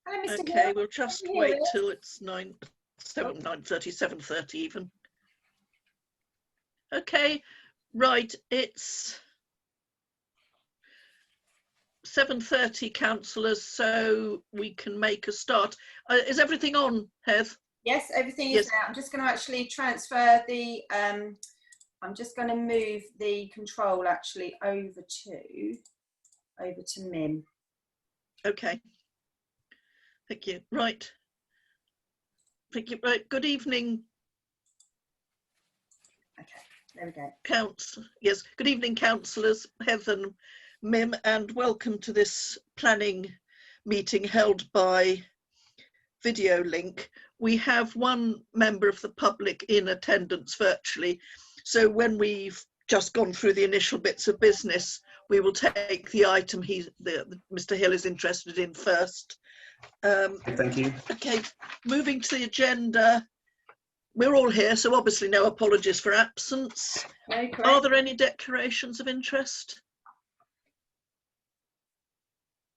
Hello, Mr. Okay, Hill. we'll just Can you wait hear us? till it's 9:30, 7:30 even. Okay, right, it's 7:30, councillors, so we can make a start. Is everything on, Heath? Yes, everything is Yes. there. I'm just going to actually transfer the, I'm just going to move the control actually over to Mim. Okay. Thank you. Right. Thank you. Right. Good evening. Okay, there we go. Yes. Good evening, councillors, Heath and Mim, and welcome to this planning meeting held by video link. We have one member of the public in attendance virtually, so when we've just gone through the initial bits of business, we will take the item Mr. Hill is interested in first. Thank you. Okay, moving to the agenda. We're all here, so obviously no apologies for absence. Okay. Are there any declarations of interest?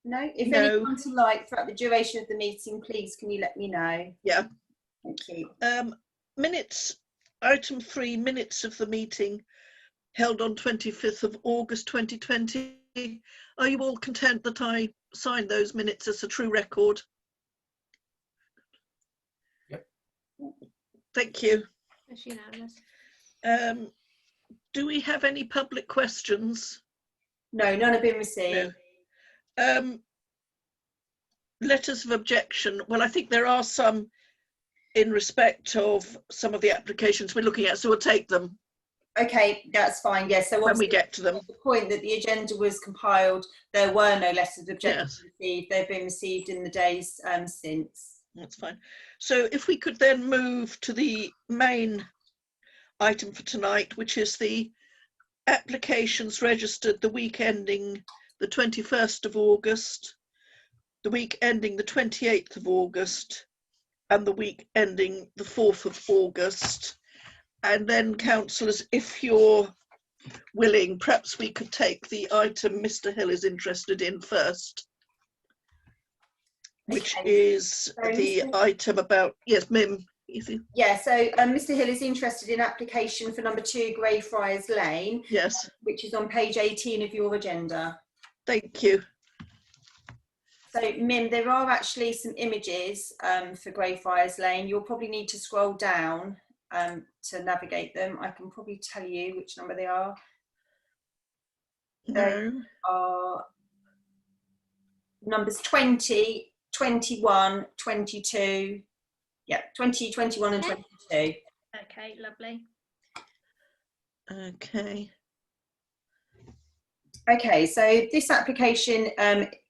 No, if No. anyone to like throughout the duration of the meeting, please can you let me know? Yeah. Thank you. Minutes, item 3, minutes of the meeting held on 25th of August 2020. Are you all content that I signed those minutes as a true record? Yep. Thank you. That's unanimous. Do we have any public questions? No, none have been received. No. Letters of objection. Well, I think there are some in respect of some of the applications we're looking at, so we'll take them. Okay, that's fine. Yes, so when we get to them. at the point that the agenda was compiled, there were no letters of objection Yes. received. They've been received in the days since. That's fine. So if we could then move to the main item for tonight, which is the applications registered the week ending the 21st of August, the week ending the 28th of August, and the week ending the 4th of August. And then, councillors, if you're willing, perhaps we could take the item Mr. Hill is interested in first, which is the item about, yes, Mim. Yeah, so Mr. Hill is interested in application for number 2 Greyfriars Lane. Yes. Which is on page 18 of your agenda. Thank you. So, Mim, there are actually some images for Greyfriars Lane. You'll probably need to scroll down to navigate them. I can probably tell you which number they are. No. They are numbers 20, 21, 22. Yeah, 20, 21 and 22. Okay, lovely. Okay. Okay, so this application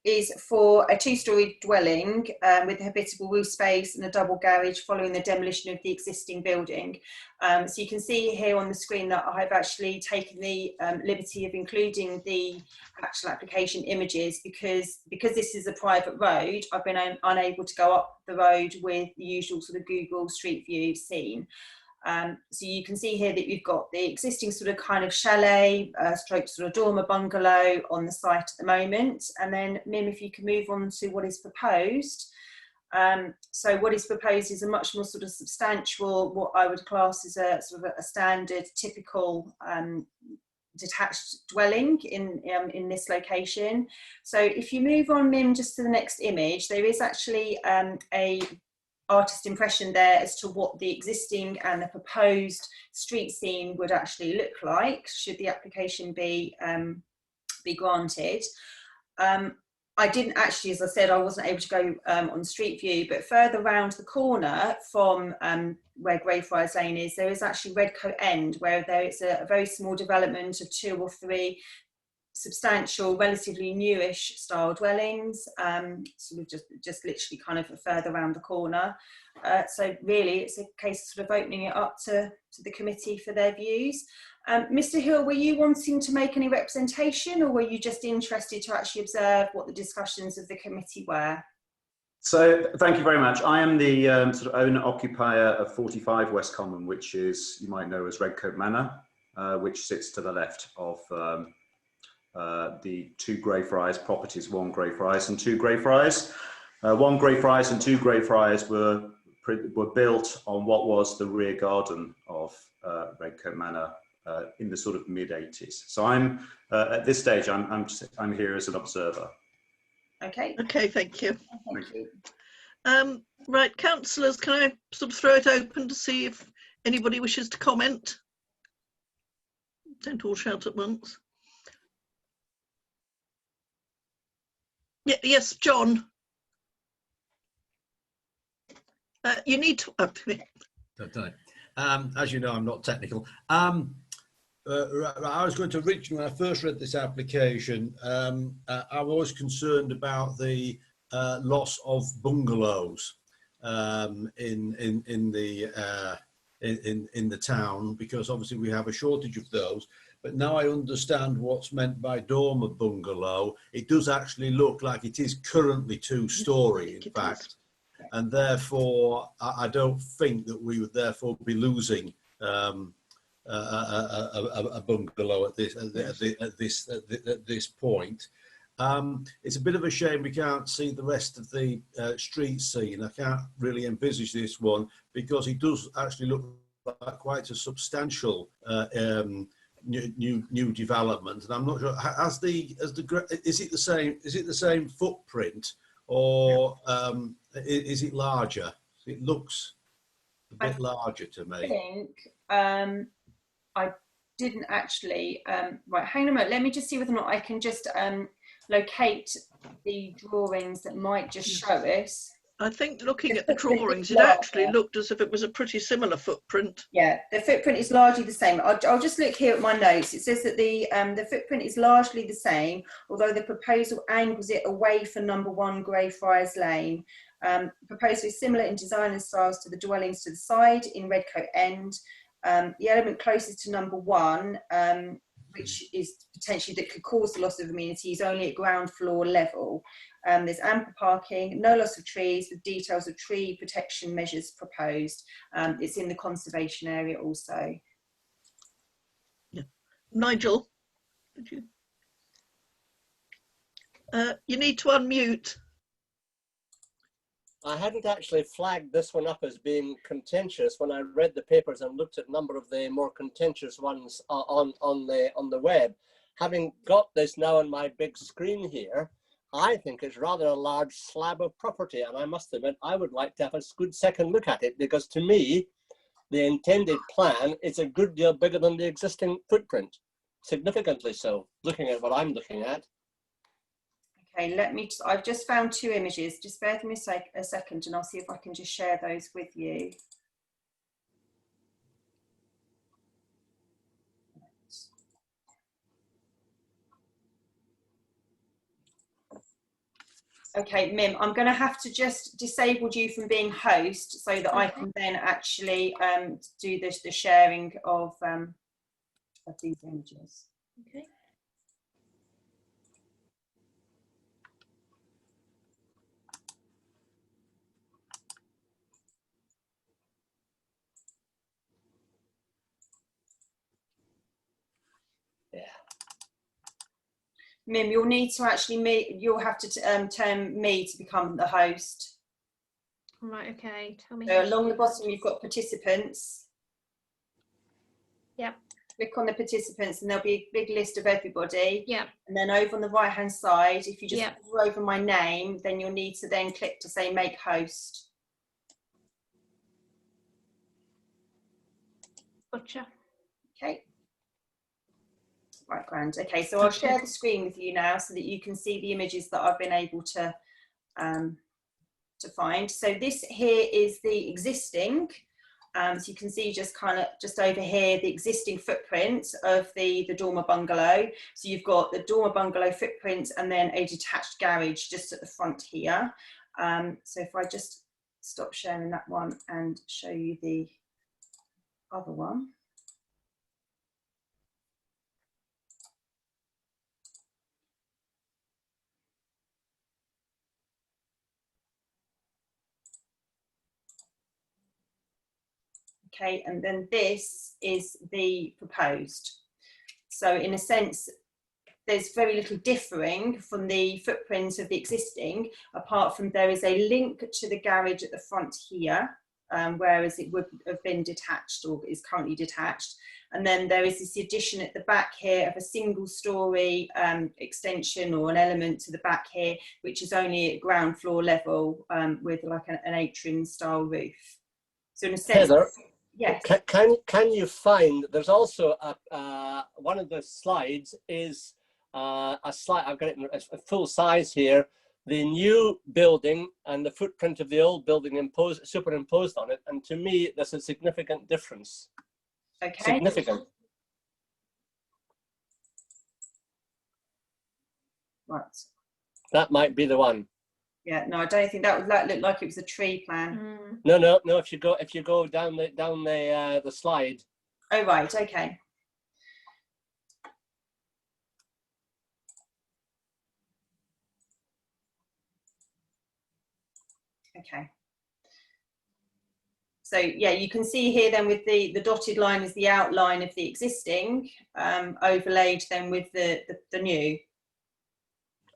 is for a 2-storey dwelling with a habitable roof space and a double garage following the demolition of the existing building. So you can see here on the screen that I've actually taken the liberty of including the actual application images because this is a private road. I've been unable to go up the road with the usual sort of Google Street View scene. So you can see here that you've got the existing sort of kind of chalet, stroke sort of dormer bungalow on the site at the moment. And then, Mim, if you can move on to what is proposed. So what is proposed is a much more sort of substantial, what I would class as a sort of a standard, typical detached dwelling in this location. So if you move on, Mim, just to the next image, there is actually a artist impression there as to what the existing and the proposed street scene would actually look like should the application be granted. I didn't actually, as I said, I wasn't able to go on Street View, but further round the corner from where Greyfriars Lane is, there is actually Redcoat End, where there is a very small development of 2 or 3 substantial, relatively newish style dwellings, sort of just literally kind of further around the corner. So really it's a case of sort of opening it up to the committee for their views. Mr. Hill, were you wanting to make any representation or were you just interested to actually observe what the discussions of the committee were? So thank you very much. I am the sort of owner occupier of 45 West Common, which is, you might know as Redcoat Manor, which sits to the left of the 2 Greyfriars properties, 1 Greyfriars and 2 Greyfriars. One Greyfriars and two Greyfriars were built on what was the rear garden of Redcote Manor in the sort of mid-80s. So I'm at this stage I'm here as an observer. Okay. Okay, thank you. Thank you. Right, councillors, can I sort of throw it open to see if anybody wishes to comment? Don't all shout at once. Yeah, yes, John. You need to. As you know, I'm not technical. I was going to reach when I first read this application. I was concerned about the loss of bungalows in the town, because obviously we have a shortage of those. But now I understand what's meant by dormer bungalow. It does actually look like it is currently 2-storey, in fact. And therefore, I don't think that we would therefore be losing a bungalow at this point. It's a bit of a shame we can't see the rest of the street scene. I can't really envisage this one because it does actually look like quite a substantial new development. And I'm not sure. Is it the same footprint, or is it larger? It looks a bit larger to me. I think I didn't actually. Right, hang on a moment. Let me just see whether or not I can just locate the drawings that might just show us. I think looking at the drawings, it actually looked as if it was a pretty similar footprint. Yeah, the footprint is largely the same. I'll just look here at my notes. It says that the footprint is largely the same, although the proposal angles it away from number 1 Greyfriars Lane. Proposal is similar in design and styles to the dwellings to the side in Redcote End. The element closest to number 1, which is potentially that could cause the loss of amenities, only at ground floor level. There's ample parking, no loss of trees, with details of tree protection measures proposed. It's in the conservation area also. Yeah. Nigel, did you? You need to unmute. I hadn't actually flagged this one up as being contentious when I read the papers and looked at a number of the more contentious ones on the web. Having got this now on my big screen here, I think it's rather a large slab of property, and I must admit I would like to have a good second look at it, because to me the intended plan is a good deal bigger than the existing footprint, significantly so, looking at what I'm looking at. Okay, I've just found 2 images. Just bear with me a second and I'll see if I can just share those with you. Okay, Mim, I'm going to have to just disable you from being host so that I can then actually do the sharing of these images. Okay. Yeah. Mim, you'll need to actually you'll have to turn me to become the host. Right, okay. Tell me. So along the bottom, you've got participants. Yep. Click on the participants and there'll be a big list of everybody. Yep. And then over on the right hand side, if you just Yep. hover over my name, then you'll need to then click to say make host. Gotcha. Okay. Right, grand. Okay, so I'll share the screen with you now so that you can see the images that I've been able to find. So this here is the existing. So you can see just over here the existing footprint of the dormer bungalow. So you've got the dormer bungalow footprint and then a detached garage just at the front here. So if I just stop sharing that one and show you the other one. Okay, and then this is the proposed. So in a sense, there's very little differing from the footprint of the existing, apart from there is a link to the garage at the front here, whereas it would have been detached or is currently detached. And then there is this addition at the back here of a single story extension or an element to the back here, which is only at ground floor level with like an atrium style roof. So in a sense, Heather, yes. Can you find, there's also one of the slides is a slide, I've got it in a full size here, the new building and the footprint of the old building superimposed on it. And to me, there's a significant difference. Okay. Significant. Right. That might be the one. Yeah, no, I don't think that looked like it was a tree plan. No. If you go down the slide. Oh right, okay. Okay. So yeah, you can see here then with the dotted line is the outline of the existing, overlaid then with the new.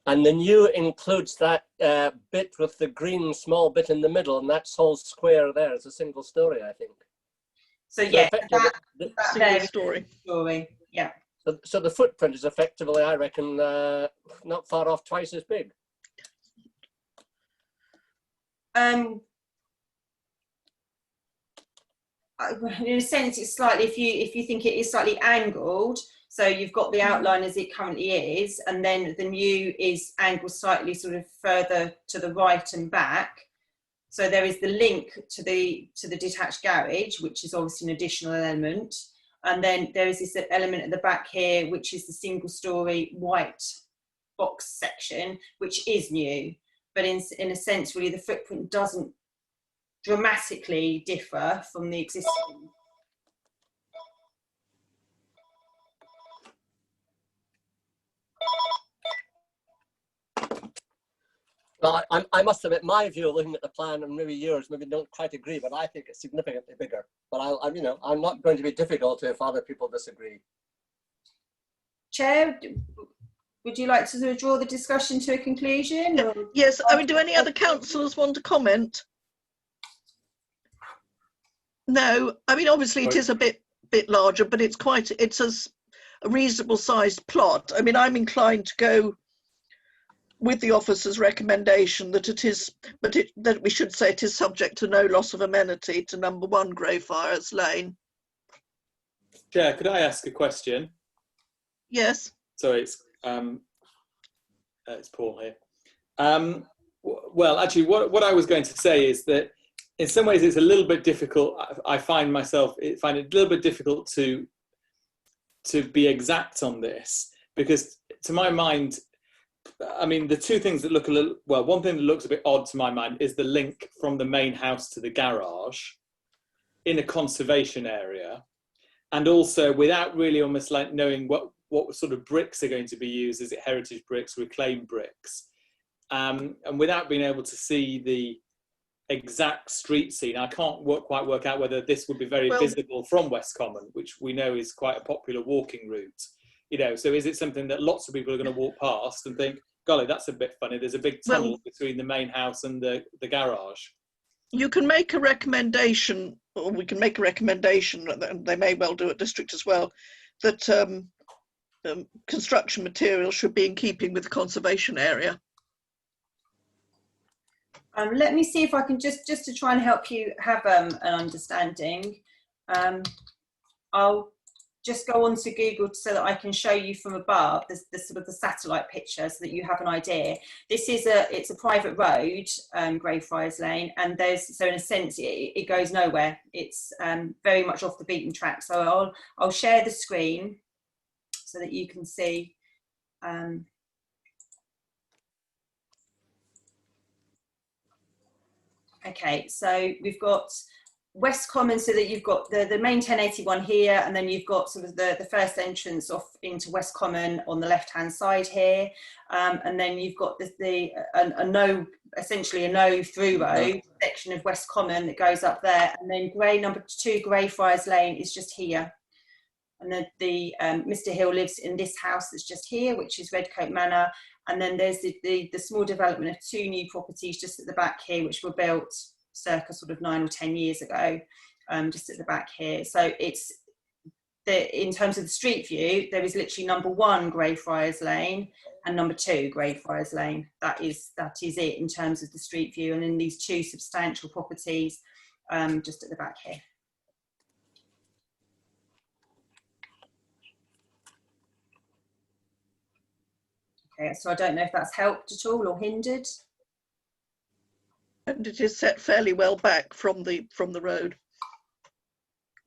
And the new includes that bit with the green small bit in the middle, and that whole square there is a single story, I think. So yeah, that Single story. Yeah. So the footprint is effectively, I reckon, not far off twice as big. In a sense, it's slightly, if you think it is slightly angled, so you've got the outline as it currently is, and then the new is angled slightly sort of further to the right and back. So there is the link to the detached garage, which is obviously an additional element. And then there is this element at the back here, which is the single story white box section, which is new. But in a sense, really, the footprint doesn't dramatically differ from the existing. Well, I must admit, my view looking at the plan and maybe yours maybe don't quite agree, but I think it's significantly bigger. But I'm not going to be difficult if other people disagree. Chair, would you like to sort of draw the discussion to a conclusion? Or? Yes, I mean, do any other councillors want to comment? No, I mean, obviously it is a bit larger, but it's a reasonable sized plot. I mean, I'm inclined to go with the officer's recommendation that that we should say it is subject to no loss of amenity to number 1 Greyfriars Lane. Chair, could I ask a question? Yes. Sorry, it's Paul here. Well, actually, what I was going to say is that in some ways it's a little bit difficult. I find it a little bit difficult to be exact on this, because to my mind, I mean, the two things that look one thing that looks a bit odd to my mind is the link from the main house to the garage in a conservation area, and also without really almost like knowing what sort of bricks are going to be used. Is it heritage bricks, reclaimed bricks? And without being able to see the exact street scene, I can't quite work out whether this would be very visible from West Common, which we know is quite a popular walking route. You know, so is it something that lots of people are going to walk past and think, golly, that's a bit funny, there's a big tunnel between the main house and the garage? You can make a recommendation, or we can make a recommendation, and they may well do at district as well, that construction materials should be in keeping with the conservation area. Let me see if I can just to try and help you have an understanding. I'll just go on to Google so that I can show you from above the sort of the satellite picture, so that you have an idea. This is it's a private road, Greyfriars Lane, and so in a sense it goes nowhere. It's very much off the beaten track. So I'll share the screen so that you can see. Okay, so we've got West Common, so that you've got the main 1081 here, and then you've got sort of the first entrance off into West Common on the left hand side here, and then you've got essentially a no through road section of West Common that goes up there, and then number 2 Greyfriars Lane is just here. and Mr. Hill lives in this house that's just here, which is Redcote Manor. And then there's the small development of 2 new properties just at the back here, which were built circa sort of 9 or 10 years ago, just at the back here. So it's in terms of the street view, there is literally number 1 Greyfriars Lane and number 2 Greyfriars Lane. That is it in terms of the street view, and then these 2 substantial properties just at the back here. Okay, so I don't know if that's helped at all or hindered. And it is set fairly well back from the road.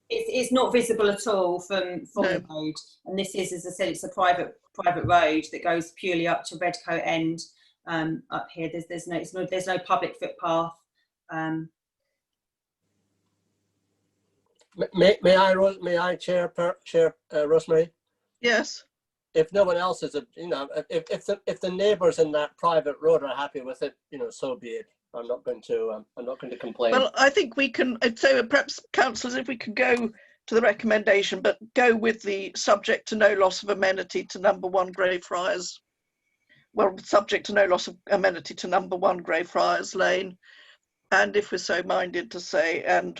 It's not visible at all from the road, and this is, as I said, it's a private road that goes purely up to Redcote End. Up here, there's no public footpath. May I chair Rosemary? Yes. If no one else is, if the neighbours in that private road are happy with it, so be it. I'm not going to complain. Well, I think we can. So perhaps, councillors, if we could go to the recommendation, but go with the subject to no loss of amenity to number 1 Greyfriars. Well, subject to no loss of amenity to number 1 Greyfriars Lane, and if we're so minded to say, and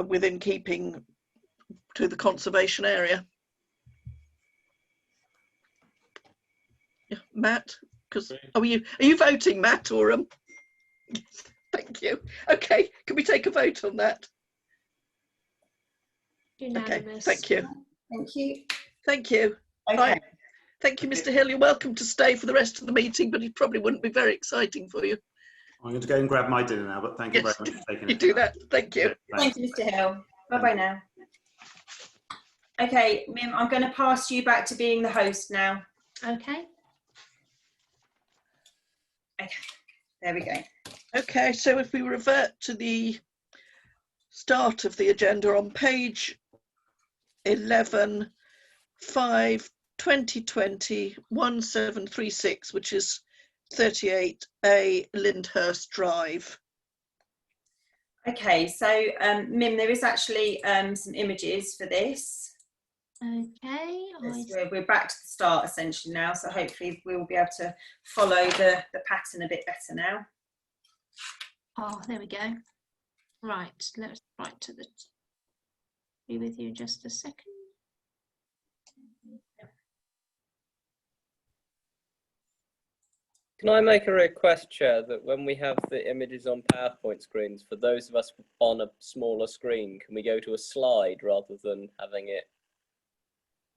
within keeping to the conservation area. Yeah, Matt. Because are you voting, Matt, or Thank you. Okay, can we take a vote on that? Unanimous. Okay, thank you. Thank you. Thank you. Okay. Right. Thank you, Mr. Hill. You're welcome to stay for the rest of the meeting, but it probably wouldn't be very exciting for you. I'm going to go and grab my dinner now, but thank you very much for taking it. You do that. Thank you. Thank you, Mr. Hill. Bye-bye now. Okay, Mim, I'm going to pass you back to being the host now. Okay. Okay, there we go. Okay, so if we revert to the start of the agenda on page 11, 5, 2020, 1736, which is 38A Lyndhurst Drive. Okay, so Mim, there is actually some images for this. Okay. We're back to the start essentially now, so hopefully we will be able to follow the pattern a bit better now. Oh, there we go. Right, let's write to the. Be with you in just a second. Can I make a request, Chair, that when we have the images on PowerPoint screens, for those of us on a smaller screen, can we go to a slide rather than having it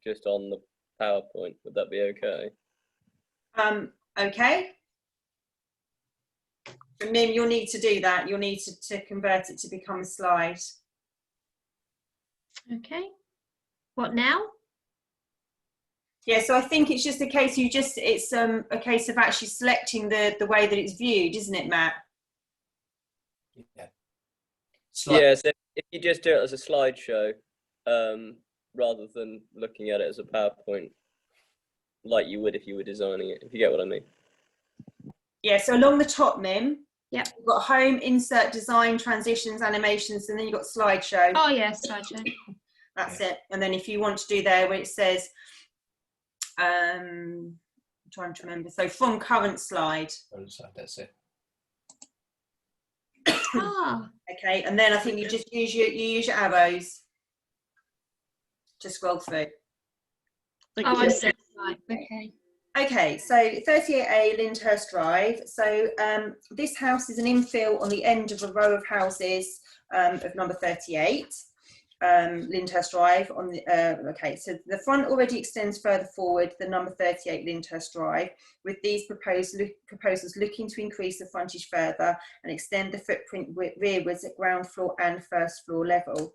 just on the PowerPoint? Would that be okay? Okay. Mim, you'll need to do that. You'll need to convert it to become a slide. Okay. What now? Yeah, so I think it's just a case it's a case of actually selecting the way that it's viewed, isn't it, Matt? Yeah. Yeah, so if you just do it as a slideshow, rather than looking at it as a PowerPoint, like you would if you were designing it, if you get what I mean. Yeah, so along the top, Mim, yep, you've got home, insert, design, transitions, animations, and then you've got slideshow. Oh yes, slideshow. That's it. And then if you want to do there where it says, I'm trying to remember, so from current slide. That's it. Ah. Okay, and then I think you just use your arrows to scroll through. Oh, I see. Right. Okay. Okay, so 38A Lyndhurst Drive. So this house is an infill on the end of a row of houses of number 38, Lyndhurst Drive. Okay, so the front already extends further forward than number 38 Lyndhurst Drive, with these proposals looking to increase the frontage further and extend the footprint rearwards at ground floor and first floor level.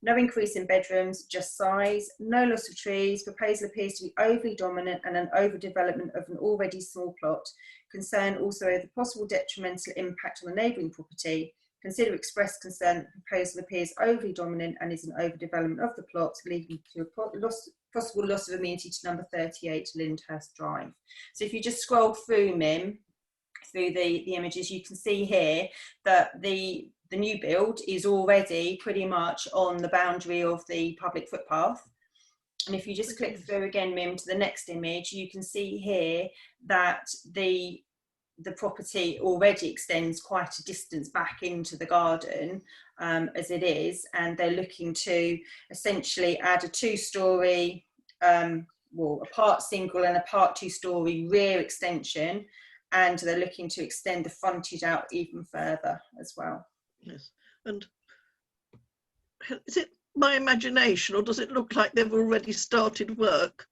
No increase in bedrooms, just size, no loss of trees. Proposal appears to be overly dominant and an overdevelopment of an already small plot. Concern also over the possible detrimental impact on the neighbouring property. Consider expressed concern that the proposal appears overly dominant and is an overdevelopment of the plot, leading to a possible loss of amenity to number 38 Lyndhurst Drive. So if you just scroll through, Mim, through the images, you can see here that the the new build is already pretty much on the boundary of the public footpath. And if you just click through again, Mim, to the next image, you can see here that the property already extends quite a distance back into the garden as it is, and they're looking to essentially add a 2-storey, well, a part single and a part 2-storey rear extension, and they're looking to extend the frontage out even further as well. Yes, and is it my imagination, or does it look like they've already started work?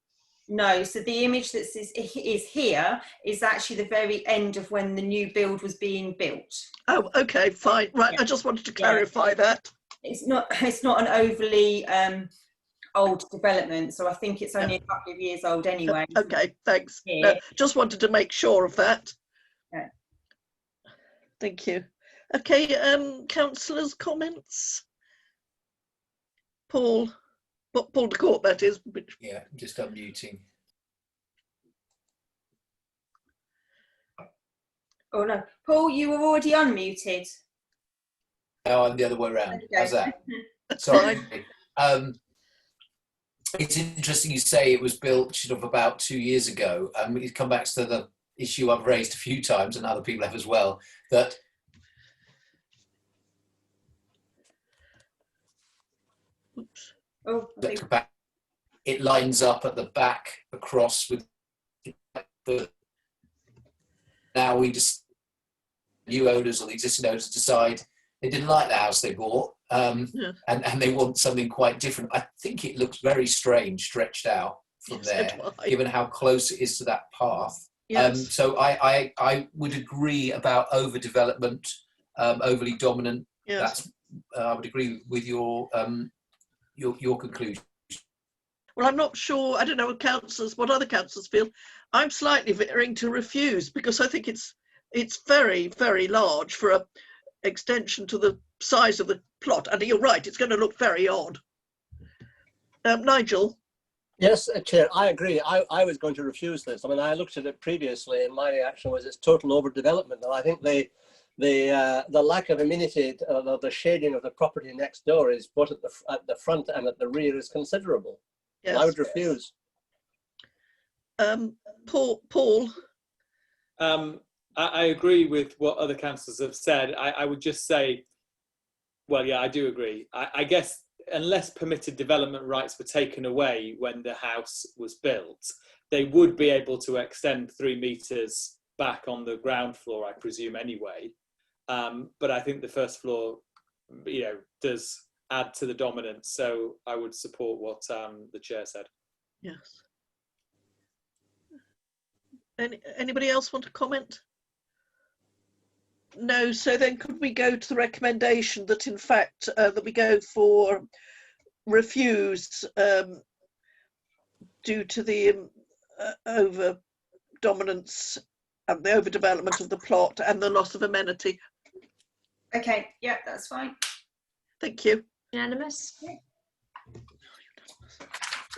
No, so the image that is here is actually the very end of when the new build was being built. Oh, okay, fine, right. Yeah. I just wanted to clarify that. It's not an overly old development, so I think it's only a couple of years old anyway. Okay, thanks. Yeah. Just wanted to make sure of that. Yeah. Thank you. Okay, councillors' comments. Paul de Court, that is. Yeah, I'm just unmuting. Oh no, Paul, you were already unmuted. Oh, I'm the other way around. Okay. How's that? Sorry. It's interesting you say it was built sort of about 2 years ago. It comes back to the issue I've raised a few times, and other people have as well, that it lines up at the back across with the, now we just, new owners or the existing owners decide they didn't like the house they bought, and they want something quite different. I think it looks very strange stretched out from there, given how close it is to that path. Yes. So I would agree about overdevelopment, overly dominant. Yes. That's I would agree with your conclusion. Well, I'm not sure. I don't know what other councillors feel. I'm slightly veering to refuse, because I think it's very, very large for a extension to the size of the plot. And you're right, it's going to look very odd. Nigel? Yes, Chair, I agree. I was going to refuse this. I mean, I looked at it previously, and my reaction was it's total overdevelopment. And I think the lack of amenity, the shading of the property next door is both at the front and at the rear is considerable. Yes. I would refuse. Paul? I agree with what other councillors have said. I would just say, well, yeah, I do agree. I guess unless permitted development rights were taken away when the house was built, they would be able to extend 3 metres back on the ground floor, I presume, anyway. But I think the first floor, does add to the dominance. So I would support what the chair said. Yes. Anybody else want to comment? No. So then could we go to the recommendation that in fact that we go for refuse due to the over dominance and the overdevelopment of the plot and the loss of amenity? Okay, yeah, that's fine. Thank you. Unanimous? Yeah.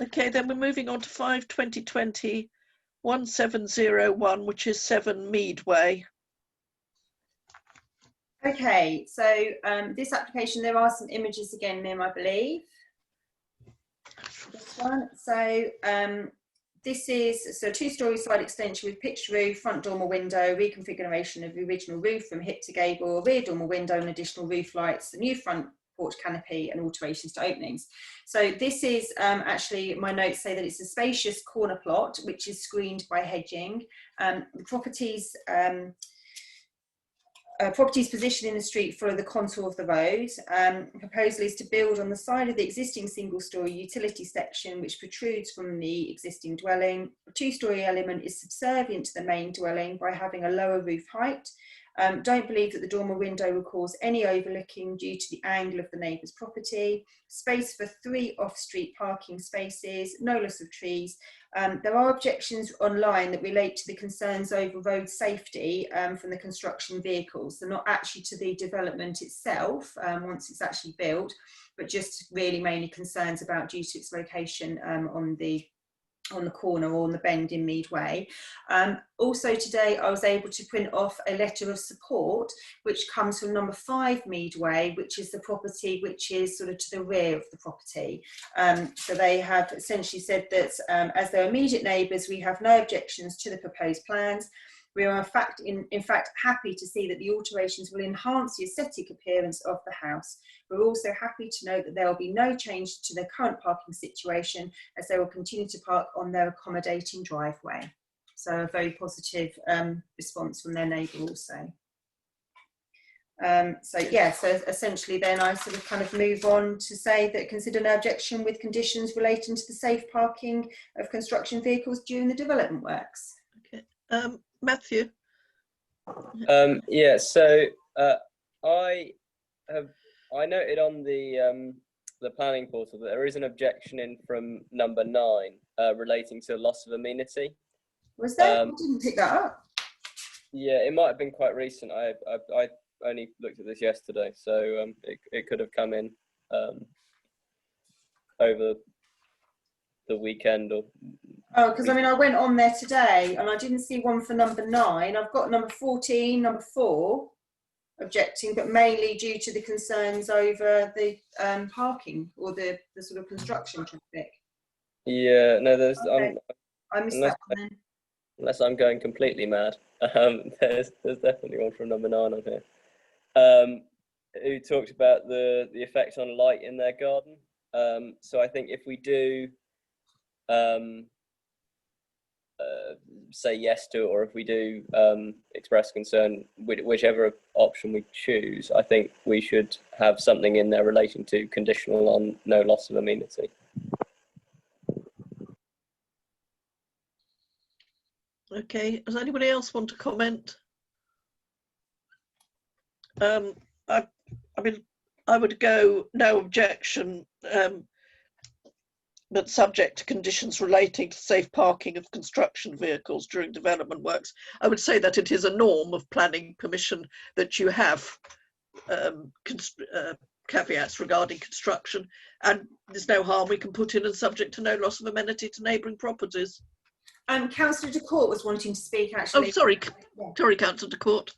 Okay, then we're moving on to 5/2020 1701, which is 7 Meadway. Okay, so this application, there are some images again, Mim, I believe. This one. So this is a 2-storey side extension with pitched roof, front dormer window, reconfiguration of the original roof from hip to gable, rear dormer window and additional roof lights, the new front porch canopy and alterations to openings. So this is actually, my notes say that it's a spacious corner plot which is screened by hedging. The properties positioned in the street follow the contour of the road. Proposal is to build on the side of the existing single-storey utility section which protrudes from the existing dwelling. A 2-storey element is subservient to the main dwelling by having a lower roof height. Don't believe that the dormer window will cause any overlooking due to the angle of the neighbour's property. Space for 3 off-street parking spaces, no loss of trees. There are objections online that relate to the concerns over road safety from the construction vehicles. They're not actually to the development itself once it's actually built, but just really mainly concerns about due to its location on the on the corner or on the bend in Mead Way. Also today I was able to print off a letter of support which comes from number 5 Mead Way, which is the property which is sort of to the rear of the property. So they have essentially said that as their immediate neighbours, we have no objections to the proposed plans. We are in fact happy to see that the alterations will enhance the aesthetic appearance of the house. We're also happy to note that there will be no change to their current parking situation, as they will continue to park on their accommodating driveway. So a very positive response from their neighbour also. So essentially then I sort of kind of move on to say that consider no objection with conditions relating to the safe parking of construction vehicles during the development works. Okay. Matthew? Yeah, so I noted on the planning portal that there is an objection in from number 9 relating to loss of amenity. Was there? I didn't pick that up. Yeah, it might have been quite recent. I only looked at this yesterday, so it could have come in over the weekend or. Oh, because I mean, I went on there today and I didn't see one for number 9. I've got number 14, number 4 objecting, but mainly due to the concerns over the parking or the sort of construction traffic. Yeah, no, there's. Okay. I missed that one then. Unless I'm going completely mad, there's definitely one from number 9 on here. Who talked about the effect on light in their garden. So I think if we do say yes to it, or if we do express concern, whichever option we choose, I think we should have something in there relating to conditional on no loss of amenity. Okay, does anybody else want to comment? I mean, I would go no objection, but subject to conditions relating to safe parking of construction vehicles during development works. I would say that it is a norm of planning permission that you have caveats regarding construction, and there's no harm we can put in and subject to no loss of amenity to neighbouring properties. Councillor DeCourt was wanting to speak actually. Oh, sorry, sorry, Councillor DeCourt.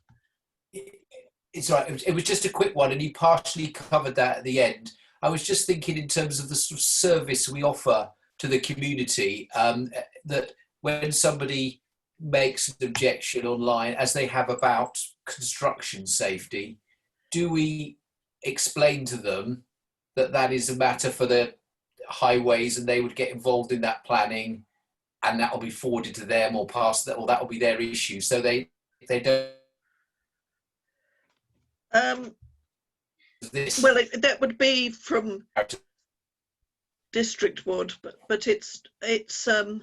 It's all right. It was just a quick one, and you partially covered that at the end. I was just thinking in terms of the sort of service we offer to the community, that when somebody makes an objection online, as they have about construction safety, do we explain to them that that is a matter for the highways and they would get involved in that planning, and that will be forwarded to them or passed, or that will be their issue, so they don't. Well, that would be from District would, but it's a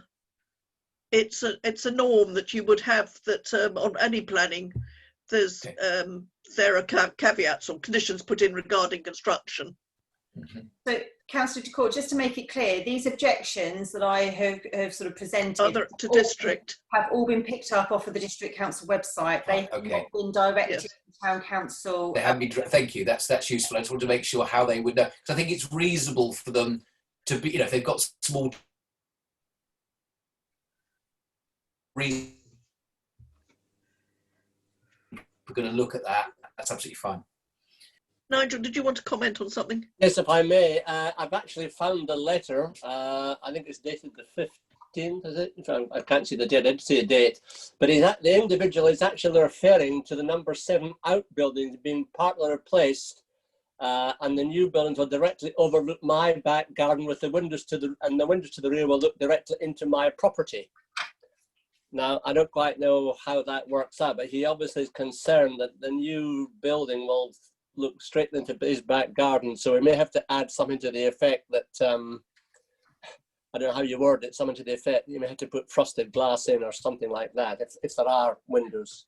norm that you would have that on any planning. There's there are caveats or conditions put in regarding construction. Mm-hmm. So, Councillor DeCourt, just to make it clear, these objections that I have sort of presented to District have all been picked up off of the District Council website. They have not been directed to the Town Council. They haven't been. Thank you. That's useful. I just wanted to make sure how they would know, because I think it's reasonable for them to be. You know, if they've got small. We're going to look at that. That's absolutely fine. Nigel, did you want to comment on something? Yes, if I may. I've actually found a letter. I think it's dated the 15th, is it? I can't see the date. I didn't see a date. But the individual is actually referring to the number 7 outbuildings being partly replaced, and the new buildings will directly overlook my back garden with the windows to the rear will look directly into my property. Now, I don't quite know how that works out, but he obviously is concerned that the new building will look straight into his back garden. So we may have to add something to the effect that, I don't know how you word it, something to the effect, you may have to put frosted glass in or something like that, if there are windows.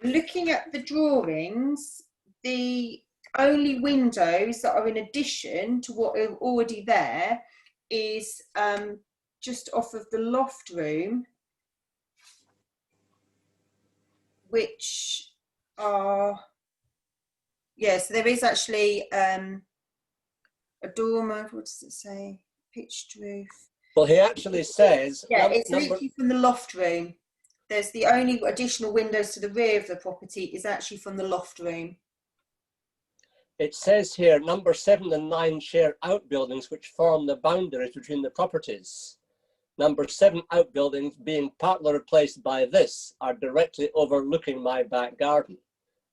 Looking at the drawings, the only windows that are in addition to what are already there is just off of the loft room, which are, so there is actually a dormer, what does it say? Pitched roof. Well, he actually says, Yeah, it's literally from the loft room. There's the only additional windows to the rear of the property is actually from the loft room. It says here, number 7 and 9 share outbuildings which form the boundaries between the properties. Number 7 outbuildings, being partly replaced by this, are directly overlooking my back garden.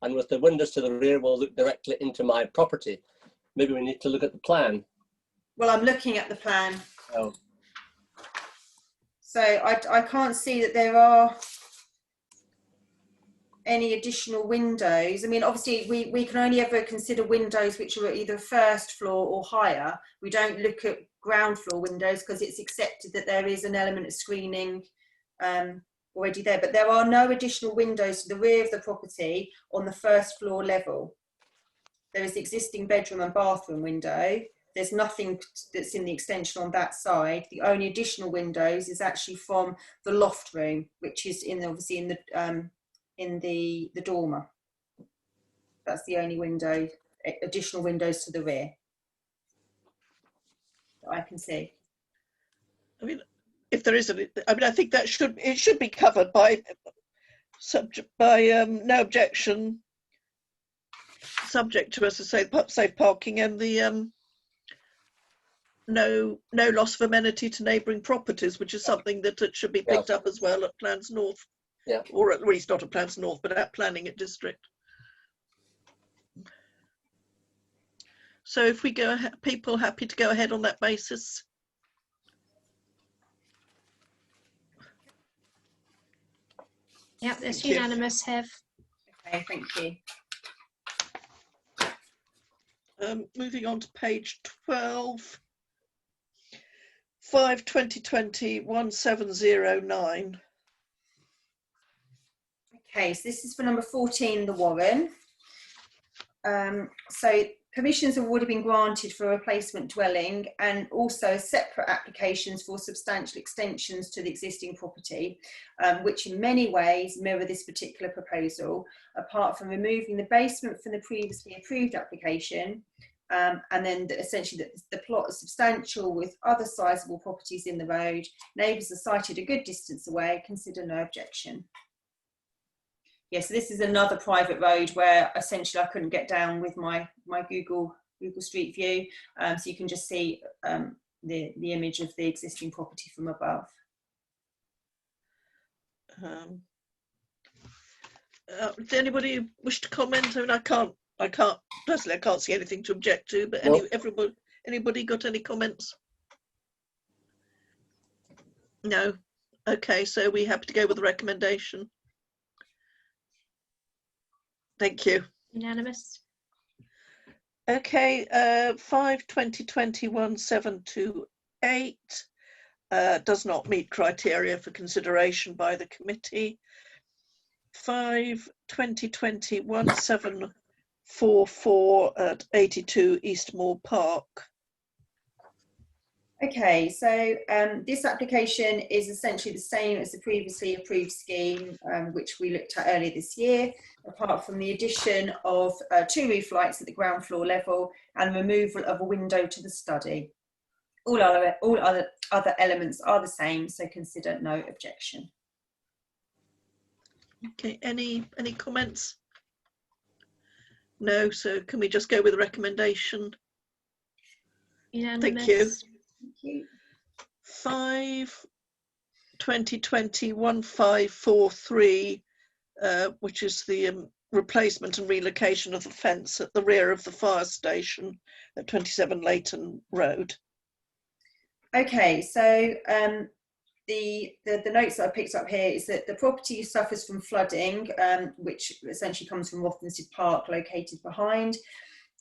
And with the windows to the rear will look directly into my property. Maybe we need to look at the plan. Well, I'm looking at the plan. Oh. So I can't see that there are any additional windows. I mean, obviously we can only ever consider windows which are either first floor or higher. We don't look at ground floor windows because it's accepted that there is an element of screening already there, but there are no additional windows to the rear of the property on the first floor level. There is the existing bedroom and bathroom window. There's nothing that's in the extension on that side. The only additional windows is actually from the loft room, which is obviously in the dormer. That's the only window, additional windows to the rear that I can see. I mean, if there is I think that should be covered by no objection, subject to, as I say, safe parking and the no loss of amenity to neighbouring properties, which is something that it should be picked up as well at Plans North. Yeah. Or at least not at Plans North, but at Planning at District. So if we go ahead, people happy to go ahead on that basis? Yep, that's Thank you. unanimous, Hev. Okay, thank you. Moving on to page 12. 5/2020-1709. Okay, so this is for number 14, the Warren. So permissions have already been granted for a replacement dwelling and also separate applications for substantial extensions to the existing property, which in many ways mirror this particular proposal, apart from removing the basement from the previously approved application. And then essentially the plot is substantial with other sizable properties in the road. Neighbours are sited a good distance away, consider no objection. Yeah, so this is another private road where essentially I couldn't get down with my Google Street View. So you can just see the image of the existing property from above. Does anybody wish to comment? I mean, I can't personally, I can't see anything to object to, but No. anybody got any comments? No. Okay, so we happy to go with the recommendation. Thank you. Unanimous. Okay, 5/2020-1728 does not meet criteria for consideration by the committee. 5/2020-1744 at 82 Eastmoor Park. Okay, so this application is essentially the same as the previously approved scheme, which we looked at earlier this year, apart from the addition of 2 roof lights at the ground floor level and removal of a window to the study. All other elements are the same, so consider no objection. Okay, any comments? No, so can we just go with the recommendation? Unanimous. Thank you. Thank you. 5/2020-1543, which is the replacement and relocation of the fence at the rear of the fire station at 27 Leighton Road. Okay, so the notes that I picked up here is that the property suffers from flooding, which essentially comes from Rothamsted Park, located behind.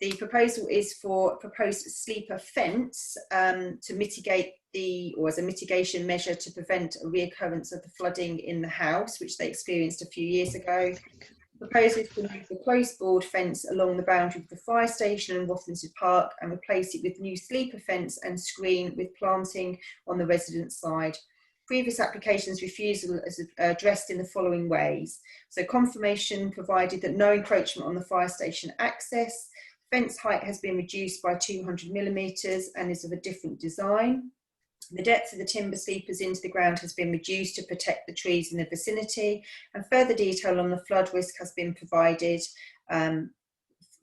The proposal is for a proposed sleeper fence to mitigate or as a mitigation measure to prevent a reoccurrence of the flooding in the house, which they experienced a few years ago. The proposal is to remove the closed board fence along the boundary of the fire station and Rothamsted Park and replace it with new sleeper fence and screen with planting on the residence side. Previous applications' refusal is addressed in the following ways. So confirmation provided that no encroachment on the fire station access. Fence height has been reduced by 200 millimetres and is of a different design. The depth of the timber sleepers into the ground has been reduced to protect the trees in the vicinity, and further detail on the flood risk has been provided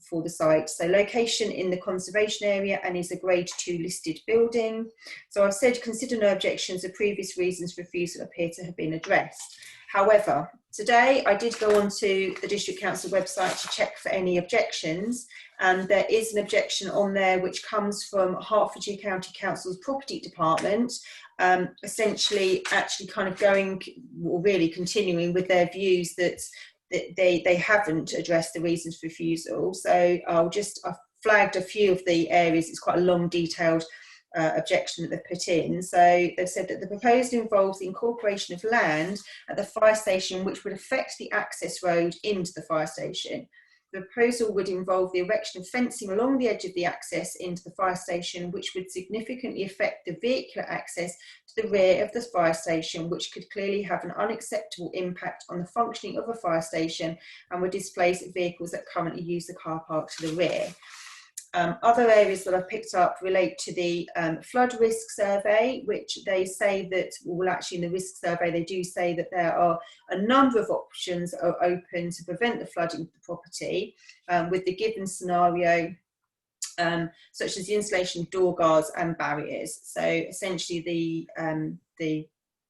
for the site. So location in the conservation area and is a grade 2 listed building. So I've said consider no objections. The previous reasons for refusal appear to have been addressed. However, today I did go onto the District Council website to check for any objections, and there is an objection on there which comes from Hertfordshire County Council's Property Department, essentially actually kind of going, or really continuing with their views that they haven't addressed the reasons for refusal. So I've flagged a few of the areas. It's quite a long, detailed objection that they've put in. So they've said that the proposal involves the incorporation of land at the fire station which would affect the access road into the fire station. The proposal would involve the erection of fencing along the edge of the access into the fire station, which would significantly affect the vehicular access to the rear of the fire station, which could clearly have an unacceptable impact on the functioning of a fire station and would displace vehicles that currently use the car park to the rear. Other areas that I've picked up relate to the flood risk survey, which they say that, well, actually in the risk survey, they do say that there are a number of options are open to prevent the flooding of the property with the given scenario, such as the installation of door guards and barriers. So essentially the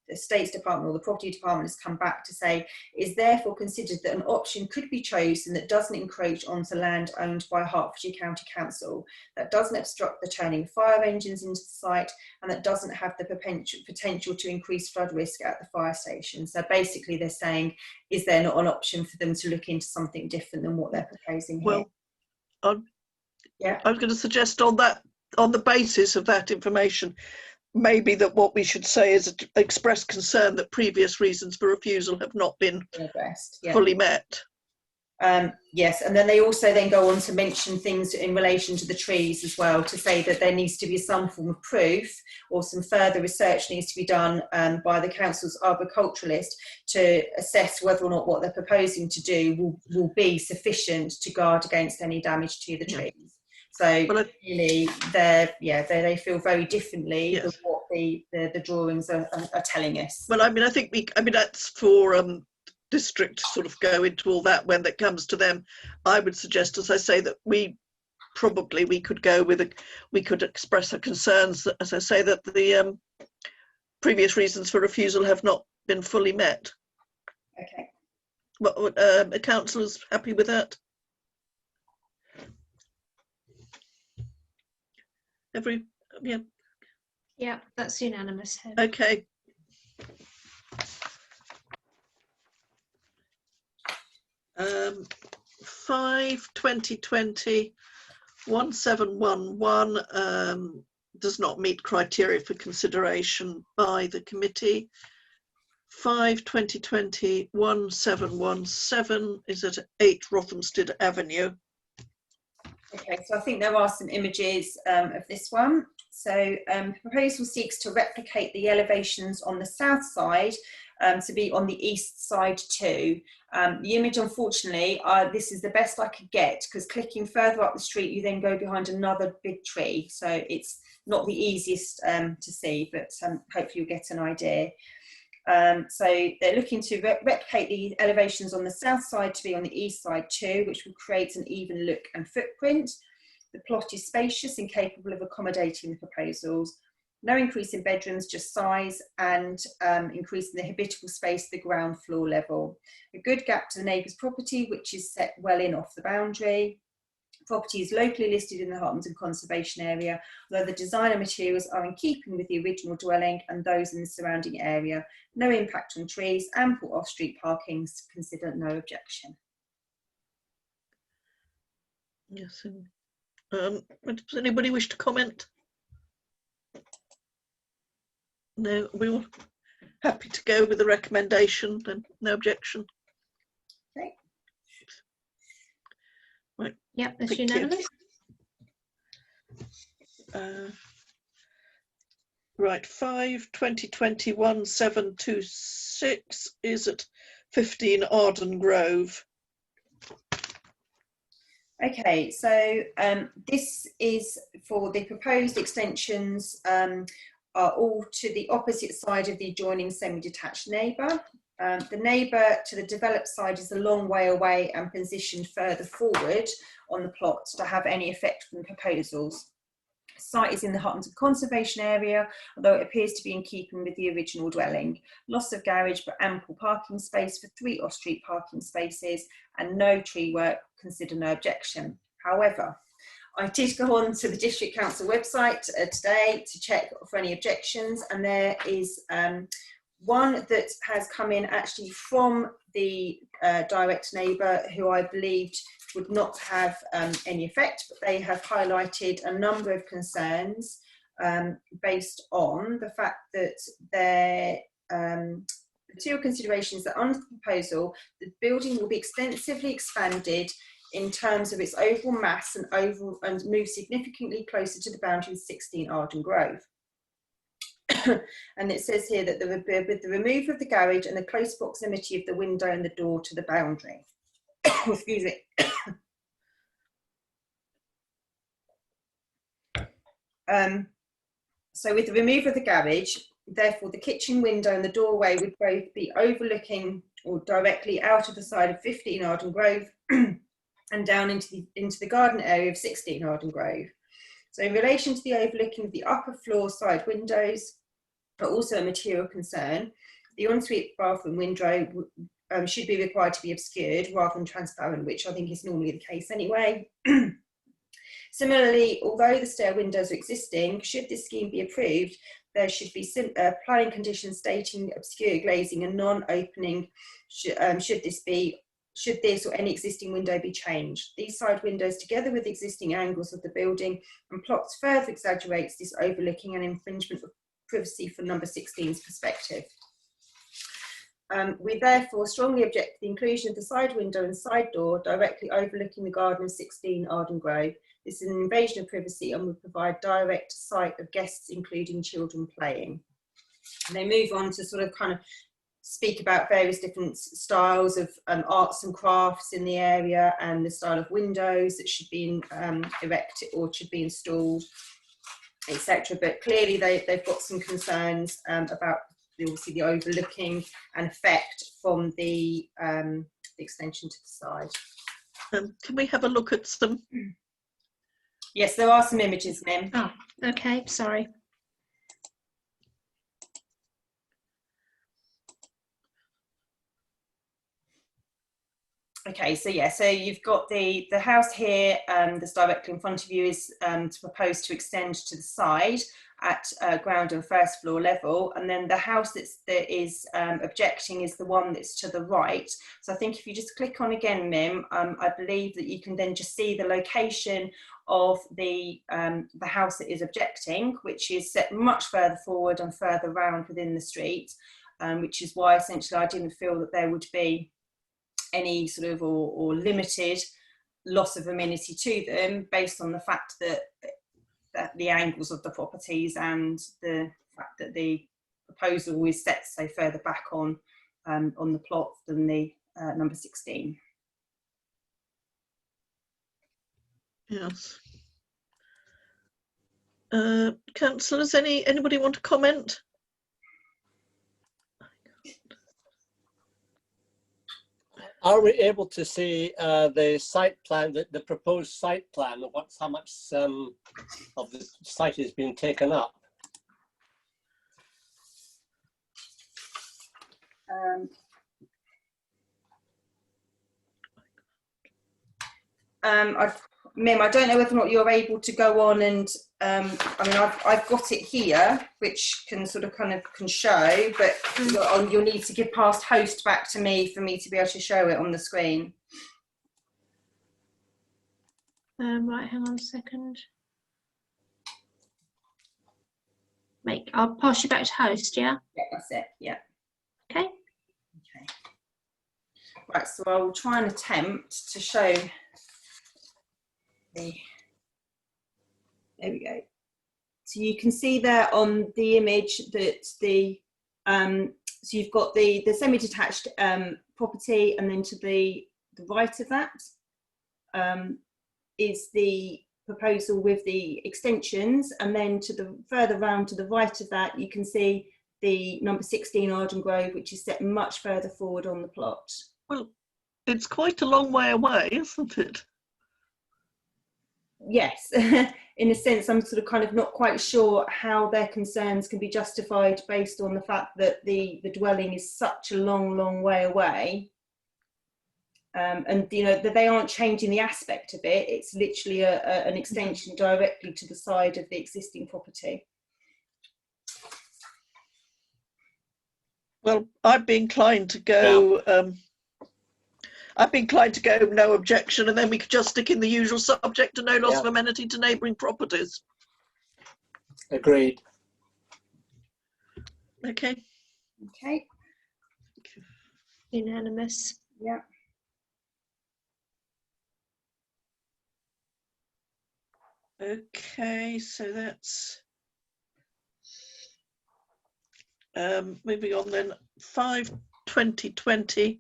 Estates Department or the Property Department has come back to say it is therefore considered that an option could be chosen that doesn't encroach onto land owned by Hertfordshire County Council, that doesn't obstruct the turning of fire engines into the site, and that doesn't have the potential to increase flood risk at the fire station. So basically they're saying, is there not an option for them to look into something different than what they're proposing here? Well, I was going to suggest on the basis of that information, maybe that what we should say is express concern that previous reasons for refusal have not been fully met. Yes, and then they also then go on to mention things in relation to the trees as well, to say that there needs to be some form of proof or some further research needs to be done by the council's arboriculturalist to assess whether or not what they're proposing to do will be sufficient to guard against any damage to the trees. So really, they feel very differently than what the drawings are telling us. Well, I mean, I think that's for district to sort of go into all that when that comes to them. I would suggest, as I say, that we could go with we could express our concerns that, as I say, that the previous reasons for refusal have not been fully met. Okay. Well, the councillor's happy with that? Yeah, that's unanimous. Okay. Um, 5/2020 1711 does not meet criteria for consideration by the committee. 5/2020 1717 is at 8 Rothamsted Avenue. Okay, so I think there are some images of this one. So the proposal seeks to replicate the elevations on the south side to be on the east side too. The image, unfortunately, this is the best I could get, because clicking further up the street, you then go behind another big tree. So it's not the easiest to see, but hopefully you'll get an idea. So they're looking to replicate the elevations on the south side to be on the east side too, which will create an even look and footprint. The plot is spacious and capable of accommodating the proposals. No increase in bedrooms, just size, and increasing the habitable space at the ground floor level. A good gap to the neighbour's property, which is set well in off the boundary. Property is locally listed in the Hartmanton Conservation Area, although the design and materials are in keeping with the original dwelling and those in the surrounding area. No impact on trees, ample off-street parking, consider no objection. Yes. Does anybody wish to comment? No, we were happy to go with the recommendation and no objection. Okay. Right. Yep, that's unanimous. Right, 5/2020 1726 is at 15 Arden Grove. Okay, so this is for the proposed extensions are all to the opposite side of the adjoining semi-detached neighbour. The neighbour to the developed side is a long way away and positioned further forward on the plot to have any effect from the proposals. The site is in the Heartlands Conservation Area, although it appears to be in keeping with the original dwelling. Loss of garage but ample parking space for 3 off-street parking spaces and no tree work, consider no objection. However, I did go on to the District Council website today to check for any objections, and there is one that has come in actually from the direct neighbour who I believed would not have any effect, but they have highlighted a number of concerns based on the fact that their material considerations that under the proposal, the building will be extensively expanded in terms of its overall mass and move significantly closer to the boundary of 16 Arden Grove. And it says here that with the removal of the garage and the close proximity of the window and the door to the boundary. Excuse me. So with the removal of the garage, therefore the kitchen window and the doorway would both be overlooking or directly out of the side of 15 Arden Grove and down into the garden area of 16 Arden Grove. So in relation to the overlooking of the upper floor side windows, but also a material concern, the ensuite bathroom window should be required to be obscured rather than transparent, which I think is normally the case anyway. Similarly, although the stair windows are existing, should this scheme be approved, there should be planning conditions stating obscure glazing and non-opening should this or any existing window be changed. These side windows, together with existing angles of the building and plots, further exaggerates this overlooking and infringement of privacy from number 16's perspective. We therefore strongly object to the inclusion of the side window and side door directly overlooking the garden of 16 Arden Grove. This is an invasion of privacy and would provide direct sight of guests, including children playing. And they move on to sort of kind of speak about various different styles of arts and crafts in the area and the style of windows that should be erected or should be installed, etc. But clearly they've got some concerns about obviously the overlooking and effect from the extension to the side. Can we have a look at some? Yes, there are some images, Mim. Oh, okay, sorry. Okay, so yeah, so you've got the house here that's directly in front of you is proposed to extend to the side at ground and first floor level, and then the house that is objecting is the one that's to the right. So I think if you just click on again, Mim, I believe that you can then just see the location of the house that is objecting, which is set much further forward and further round within the street, which is why essentially I didn't feel that there would be any sort of or limited loss of amenity to them based on the fact that the angles of the properties and the fact that the proposal is set so further back on the plot than the number 16. Yes. Councillors, anybody want to comment? Are we able to see the site plan, the proposed site plan, of how much of the site is being taken up? Mim, I don't know whether or not you're able to go on and, I mean, I've got it here, which can sort of kind of can show, but you'll need to give past host back to me for me to be able to show it on the screen. Right, hang on a second. I'll pass you back to host, yeah? Yeah, that's it, yeah. Okay. Okay. Right, so I will try and attempt to show there we go. So you can see there on the image that so you've got the semi-detached property, and then to the right of that is the proposal with the extensions, and then to the further round to the right of that, you can see the number 16 Arden Grove, which is set much further forward on the plot. Well, it's quite a long way away, isn't it? Yes, in a sense, I'm sort of kind of not quite sure how their concerns can be justified based on the fact that the dwelling is such a long way away. And you know that they aren't changing the aspect of it. It's literally an extension directly to the side of the existing property. Well, I'd be inclined to go. I'd be inclined to go no objection, and then we could just stick in the usual subject to no loss of amenity to neighbouring properties. Agreed. Okay. Okay. Unanimous. Yeah. Okay, so that's moving on then. 5/20/20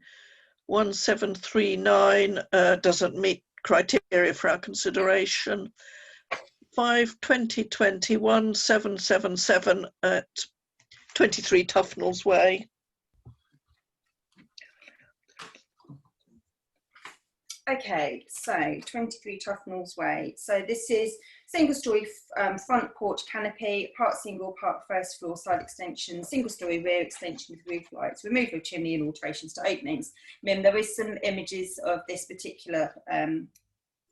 1739 doesn't meet criteria for our consideration. 5/20/20 1777 at 23 Tufnells Way. Okay, so 23 Tufnells Way. So this is single story front porch canopy, part single, part first floor side extension, single story rear extension with roof lights, removal of chimney and alterations to openings. There is some images of this particular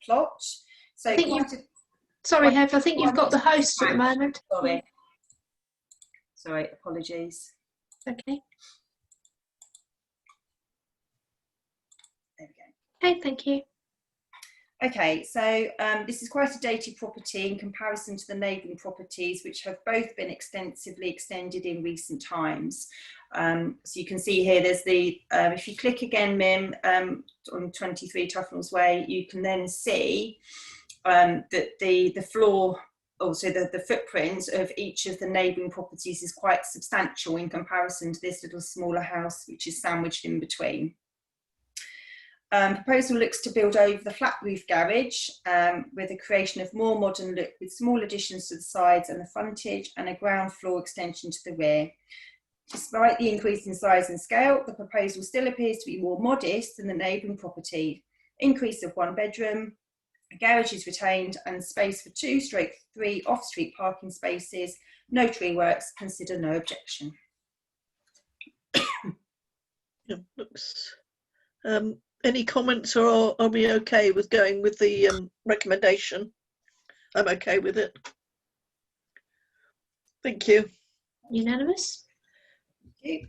plot. So I think sorry, Hev, I think you've got the host at the moment. Sorry, apologies. Okay. There we go. Okay, thank you. Okay, so this is quite a dated property in comparison to the neighbouring properties, which have both been extensively extended in recent times. So you can see here, there's the, if you click again, Mim, on 23 Tufnells Way, you can then see that the floor, also the footprint of each of the neighbouring properties is quite substantial in comparison to this little smaller house, which is sandwiched in between. Proposal looks to build over the flat roof garage with the creation of more modern look with small additions to the sides and the frontage and a ground floor extension to the rear. Despite the increase in size and scale, the proposal still appears to be more modest than the neighbouring property. Increase of 1 bedroom, a garage is retained and space for 2/3 off-street parking spaces. No tree works, consider no objection. Yeah, looks. Any comments, or are we okay with going with the recommendation? I'm okay with it. Thank you. Unanimous. Thank you.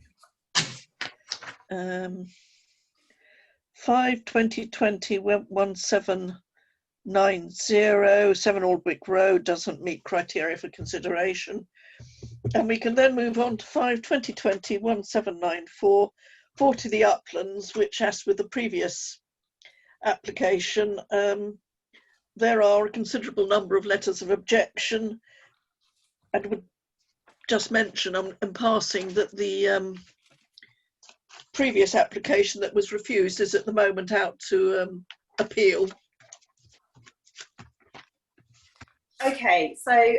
5/20/20 1790 7 Aldwick Road doesn't meet criteria for consideration. And we can then move on to 5/20/20 1794 40 The Uplands, which, as with the previous application, there are a considerable number of letters of objection. And would just mention in passing that the previous application that was refused is at the moment out to appeal. Okay, so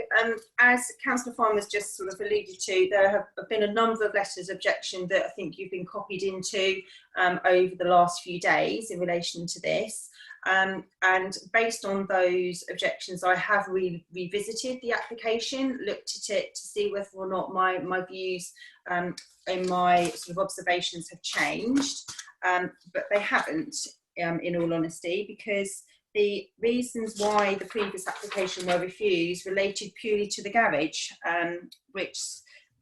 as Councillor Farmer's just sort of alluded to, there have been a number of letters of objection that I think you've been copied into over the last few days in relation to this. And based on those objections, I have revisited the application, looked at it to see whether or not my views and my sort of observations have changed, but they haven't, in all honesty, because the reasons why the previous application were refused related purely to the garage, which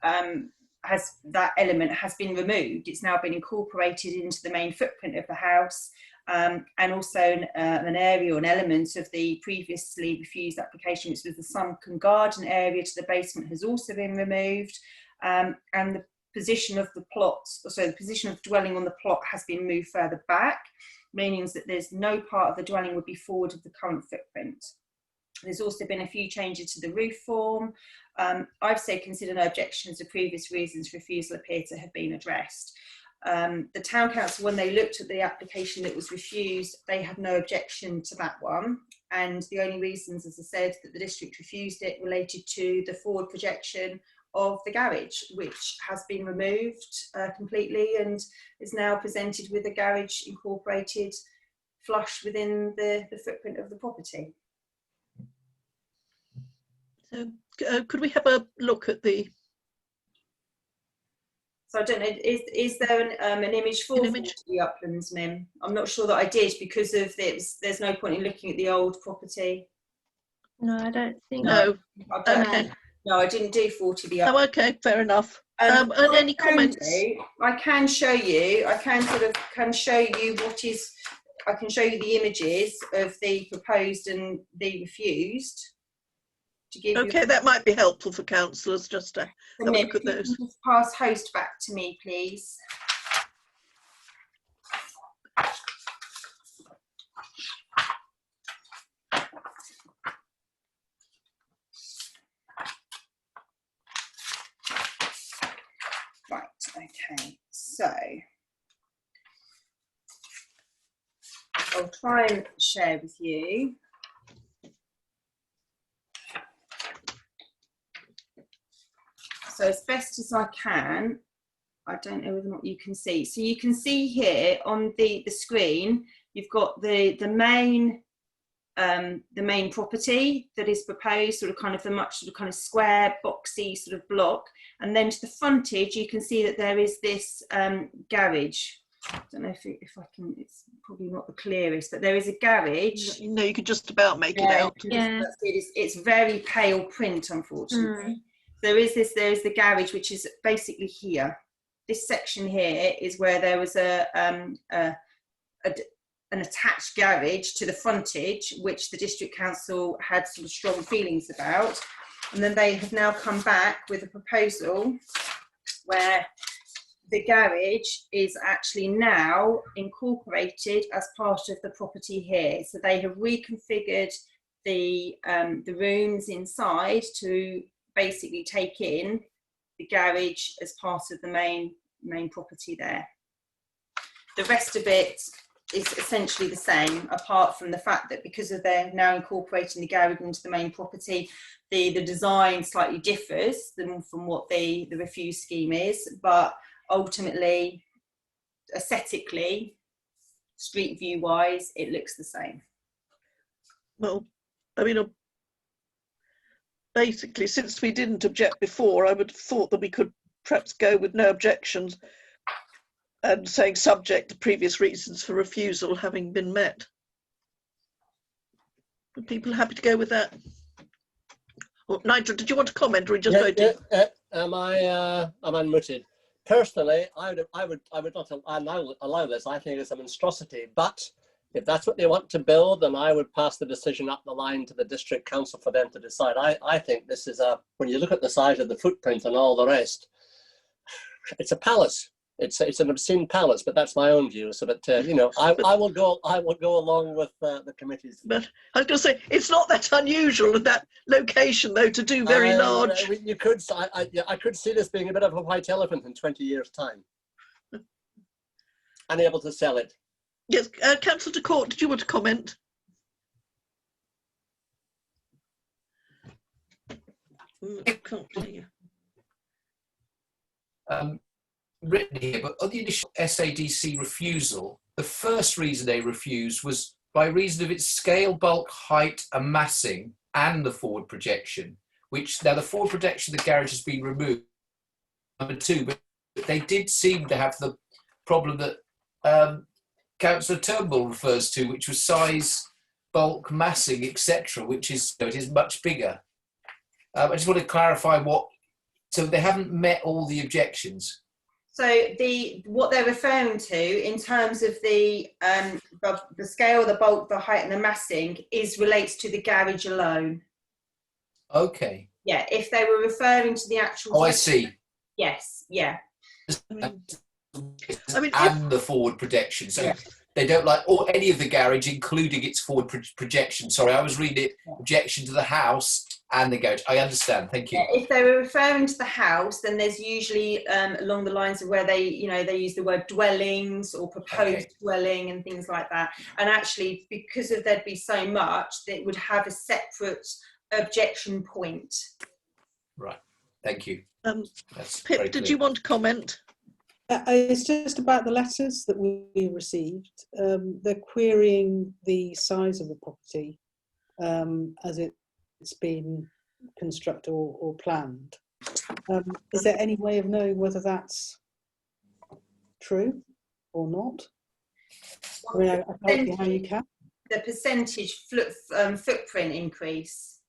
that element has been removed. It's now been incorporated into the main footprint of the house, and also an area or an element of the previously refused application, which was the sunken garden area to the basement, has also been removed, and the position of the plot, so the position of dwelling on the plot has been moved further back, meaning that there's no part of the dwelling would be forward of the current footprint. There's also been a few changes to the roof form. I've said consider no objections. The previous reasons for refusal appear to have been addressed. The Town Council, when they looked at the application that was refused, they had no objection to that one. And the only reasons, as I said, that the district refused it related to the forward projection of the garage, which has been removed completely and is now presented with a garage incorporated flush within the footprint of the property. So, could we have a look at the So I don't know, is there an image for the Uplands, Mim? I'm not sure that I did because of this. There's no point in looking at the old property. No, I don't think. No. Okay. No, I didn't do 40 the Uplands. Oh, okay, fair enough. And any comments? I can show you. I can show you what is. I can show you the images of the proposed and the refused. To give okay, that might be helpful for councillors just to have a look at those. Just pass host back to me, please. Right, okay, so I'll try and share with you. So as best as I can, I don't know whether or not you can see. So you can see here on the screen, you've got the main property that is proposed, sort of kind of the much sort of kind of square, boxy sort of block. And then to the frontage, you can see that there is this garage. I don't know if I can, it's probably not the clearest, but there is a garage. No, you could just about make it out. Yeah. It's very pale print, unfortunately. There is the garage, which is basically here. This section here is where there was an attached garage to the frontage, which the district council had some strong feelings about. And then they have now come back with a proposal where the garage is actually now incorporated as part of the property here. So they have reconfigured the rooms inside to basically take in the garage as part of the main property there. The rest of it is essentially the same, apart from the fact that because of they're now incorporating the garage into the main property, the design slightly differs from what the refuse scheme is, but ultimately, aesthetically, street view wise, it looks the same. Well, I mean, basically, since we didn't object before, I would have thought that we could perhaps go with no objections and saying subject to previous reasons for refusal having been met. Are people happy to go with that? Oh, Nigel, did you want to comment or just voted? Am I unmuted? Personally, I would not allow this. I think it's a monstrosity, but if that's what they want to build, then I would pass the decision up the line to the district council for them to decide. I think this is when you look at the size of the footprint and all the rest, it's a palace. It's an obscene palace, but that's my own view. So that you know, I will go along with the committee's. But I was going to say it's not that unusual at that location, though, to do very large. You could, I could see this being a bit of a white elephant in 20 years' time, unable to sell it. Yes, Councillor DeCourt, did you want to comment? I can't hear you. Written here, but on the initial SADC refusal, the first reason they refused was by reason of its scale, bulk, height, and massing, and the forward projection. Which now the forward projection of the garage has been removed. Number two, but they did seem to have the problem that Councillor Turnbull refers to, which was size, bulk, massing, etc., which is it is much bigger. I just want to clarify what. So they haven't met all the objections. So what they're referring to in terms of the scale, the bulk, the height, and the massing relates to the garage alone. Okay. Yeah, if they were referring to the actual. Oh, I see. Yes. Yeah. I mean, and the forward projection. So yeah. They don't like or any of the garage, including its forward projection. Sorry, I was reading it. Objection to the house And the garage. I understand. Thank you. If they were referring to the house, then there's usually along the lines of where they use the word dwellings or proposed dwelling and things like that. And actually, because of there'd be so much, that would have a separate objection point. Right. Thank you. Pip, did you want to comment? It's just about the letters that we received. They're querying the size of the property as it's been constructed or planned. Is there any way of knowing whether that's true or not? I mean, I can't see how you can. The percentage footprint increase.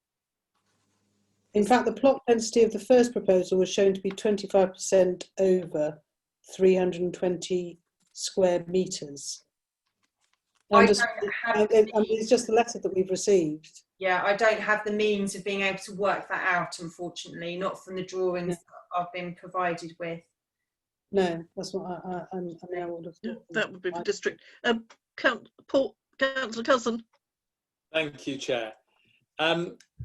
In fact, the plot density of the first proposal was shown to be 25% over 320 square metres. It's just the letter that we've received. Yeah, I don't have the means of being able to work that out, unfortunately, not from the drawings that I've been provided with. No, that's what I would have thought. That would be the district. Councillor Cousin. Thank you, Chair.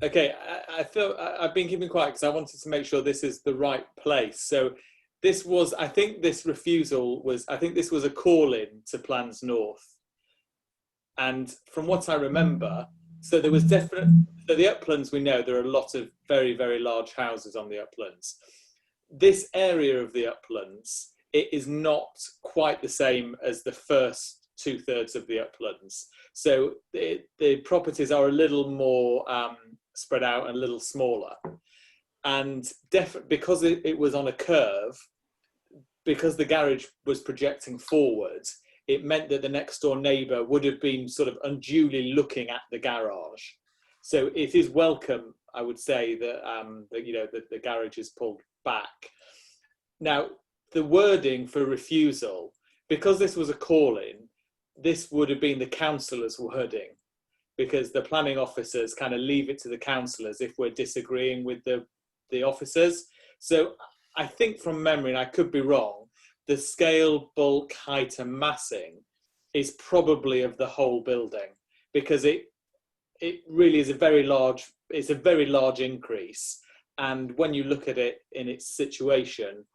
Okay, I feel I've been keeping quiet because I wanted to make sure this is the right place. So this was, I think this refusal was, I think this was a call-in to Plans North. And from what I remember, so there was definite, so the uplands, we know there are a lot of very, very large houses on the uplands. This area of the uplands, it is not quite the same as the first 2/3 of the uplands. So the properties are a little more spread out and a little smaller. And because it was on a curve, because the garage was projecting forward, it meant that the next door neighbour would have been sort of unduly looking at the garage. So it is welcome, I would say, that, that the garage is pulled back. Now, the wording for refusal, because this was a call-in, this would have been the councillors' wording, because the planning officers kind of leave it to the councillors if we're disagreeing with the officers. So I think from memory, and I could be wrong, the scale, bulk, height and massing is probably of the whole building, because it really is a very large increase. And when you look at it in its situation,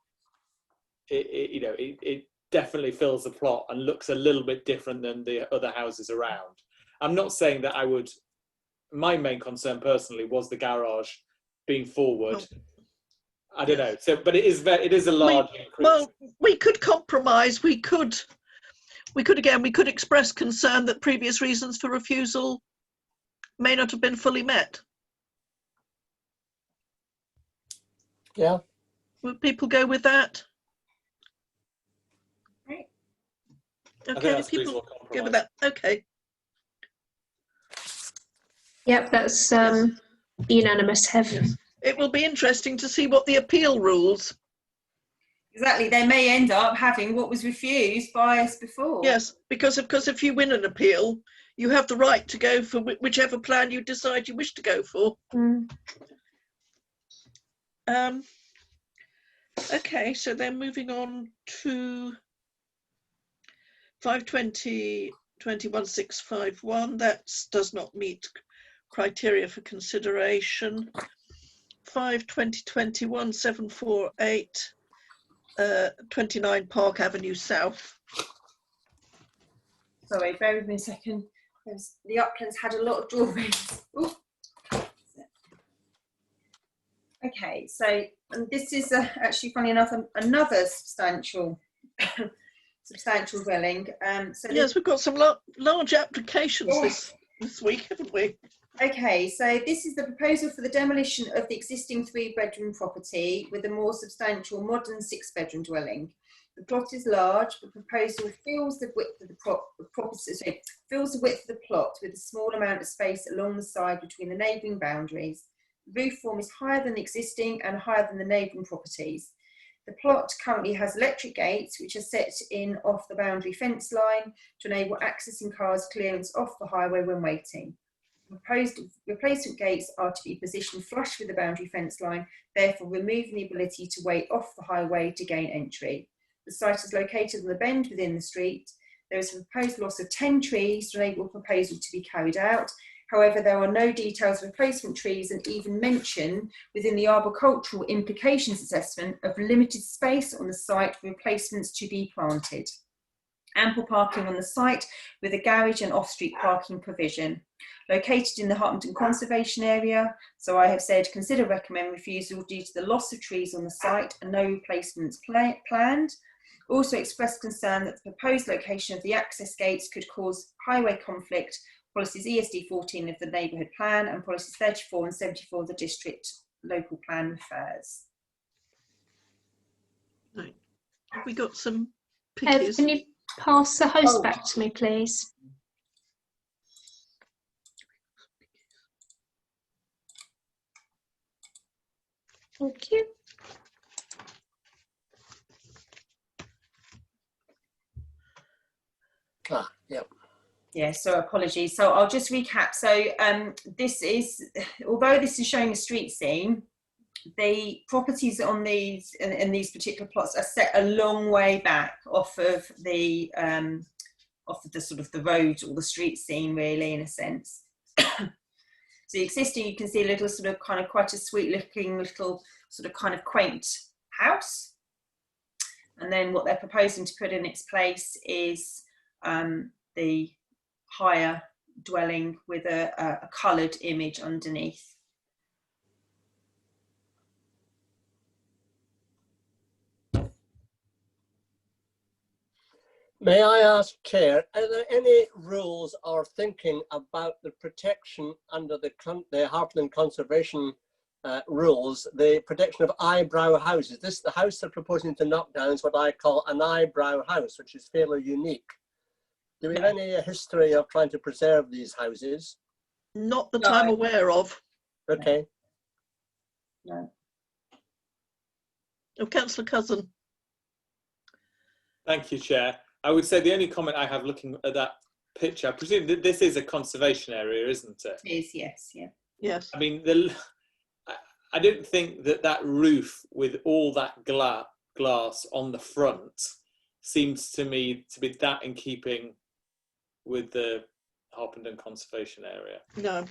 it definitely fills the plot and looks a little bit different than the other houses around. I'm not saying that my main concern personally was the garage being forward. I don't know. So, but it is a large increase. Well, we could compromise. We could express concern that previous reasons for refusal may not have been fully met. Yeah. Would people go with that? Right. Okay, people go with that. Okay. Yep, that's unanimous. It will be interesting to see what the appeal rules. Exactly, they may end up having what was refused by us before. Yes, because if you win an appeal, you have the right to go for whichever plan you decide you wish to go for. Okay, so then moving on to 520-21651, that does not meet criteria for consideration. 520-21-748, 29 Park Avenue South. Sorry, bear with me a second. The uplands had a lot of drawings. Ooh. Okay, so this is actually, funny enough, another substantial dwelling. So yes, we've got some large applications this week, haven't we? Okay, so this is the proposal for the demolition of the existing 3-bedroom property with a more substantial modern 6-bedroom dwelling. The plot is large. The proposal fills the width of the plot with a small amount of space along the side between the neighbouring boundaries. The roof form is higher than the existing and higher than the neighbouring properties. The plot currently has electric gates which are set in off the boundary fence line to enable accessing cars clearance off the highway when waiting. Proposed replacement gates are to be positioned flush with the boundary fence line, therefore removing the ability to wait off the highway to gain entry. The site is located on the bend within the street. There is a proposed loss of 10 trees to enable the proposal to be carried out. However, there are no details of replacement trees and even mention within the arboricultural implications assessment of limited space on the site for replacements to be planted. Ample parking on the site with a garage and off-street parking provision. Located in the Harpenden Conservation Area, so I have said consider recommend refusal due to the loss of trees on the site and no replacements planned. Also expressed concern that the proposed location of the access gates could cause highway conflict, policies ESD 14 of the neighbourhood plan and policies 34 and 74 of the district local plan refers. Right. Have we got some Ev, pictures? can you pass the host back to me, please? Thank you. Yep. Yeah, so apologies. So I'll just recap. So this is, although this is showing a street scene, the properties on these in these particular plots are set a long way back off of the sort of the road or the street scene, really, in a sense. So the existing, you can see a little sort of kind of quite a sweet looking little sort of kind of quaint house. And then what they're proposing to put in its place is the higher dwelling with a coloured image underneath. May I ask, Chair, are there any rules or thinking about the protection under the Harpenden Conservation rules, the protection of eyebrow houses? The house they're proposing to knock down is what I call an eyebrow house, which is fairly unique. Do we have any history of trying to preserve these houses? Not that I'm aware of. Okay. No. Oh, Councillor Cousin. Thank you, Chair. I would say the only comment I have looking at that picture, I presume that this is a conservation area, isn't it? It is, yes, yeah. Yes. I mean, I don't think that roof with all that glass on the front seems to me to be that in keeping with the Harpenden Conservation Area. No.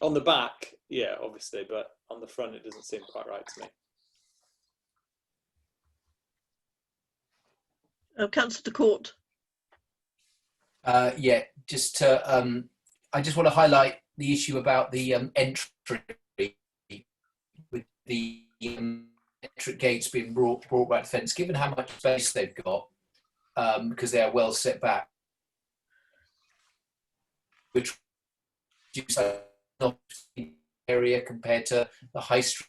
On the back, yeah, obviously, but on the front it doesn't seem quite right to me. Councillor de Court. Yeah, just to, I just want to highlight the issue about the entry with the entry gates being brought back to fence. Given how much space they've got, because they are well set back, which area compared to the high street,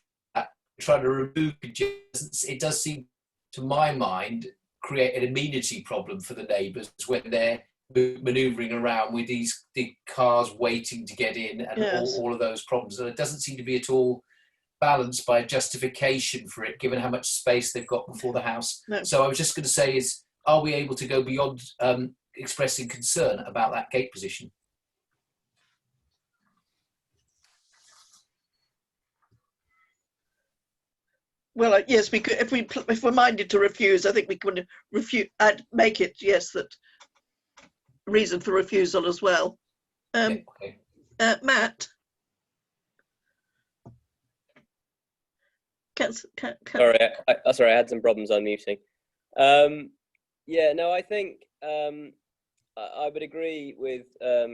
trying to remove it does seem, to my mind, create an amenity problem for the neighbours when they're manoeuvring around with the cars waiting to get in and yes. all of those problems. And it doesn't seem to be at all balanced by justification for it, given how much space they've got before the house. No. So I was just going to say is, are we able to go beyond expressing concern about that gate position? Well, yes, we could. If we're minded to refuse, I think we could refuse. I'd make it, yes, that reason for refusal as well. Okay. Matt. Sorry, I had some problems unmuting. Yeah, no, I think I would agree with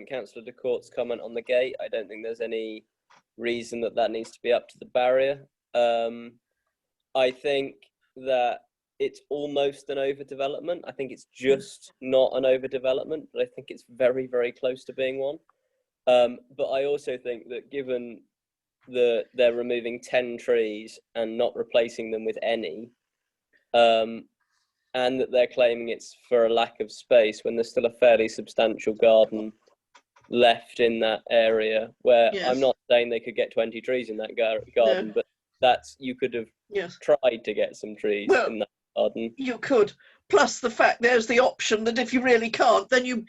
Councillor de Court's comment on the gate. I don't think there's any reason that needs to be up to the barrier. I think that it's almost an overdevelopment. I think it's just not an overdevelopment, but I think it's very, very close to being one. But I also think that given they're removing 10 trees and not replacing them with any, and that they're claiming it's for a lack of space when there's still a fairly substantial garden left in that area, where yes. I'm not saying they could get 20 trees in that garden, No. but you could have yes. tried to get some trees in that garden. You could. Plus the fact there's the option that if you really can't, then you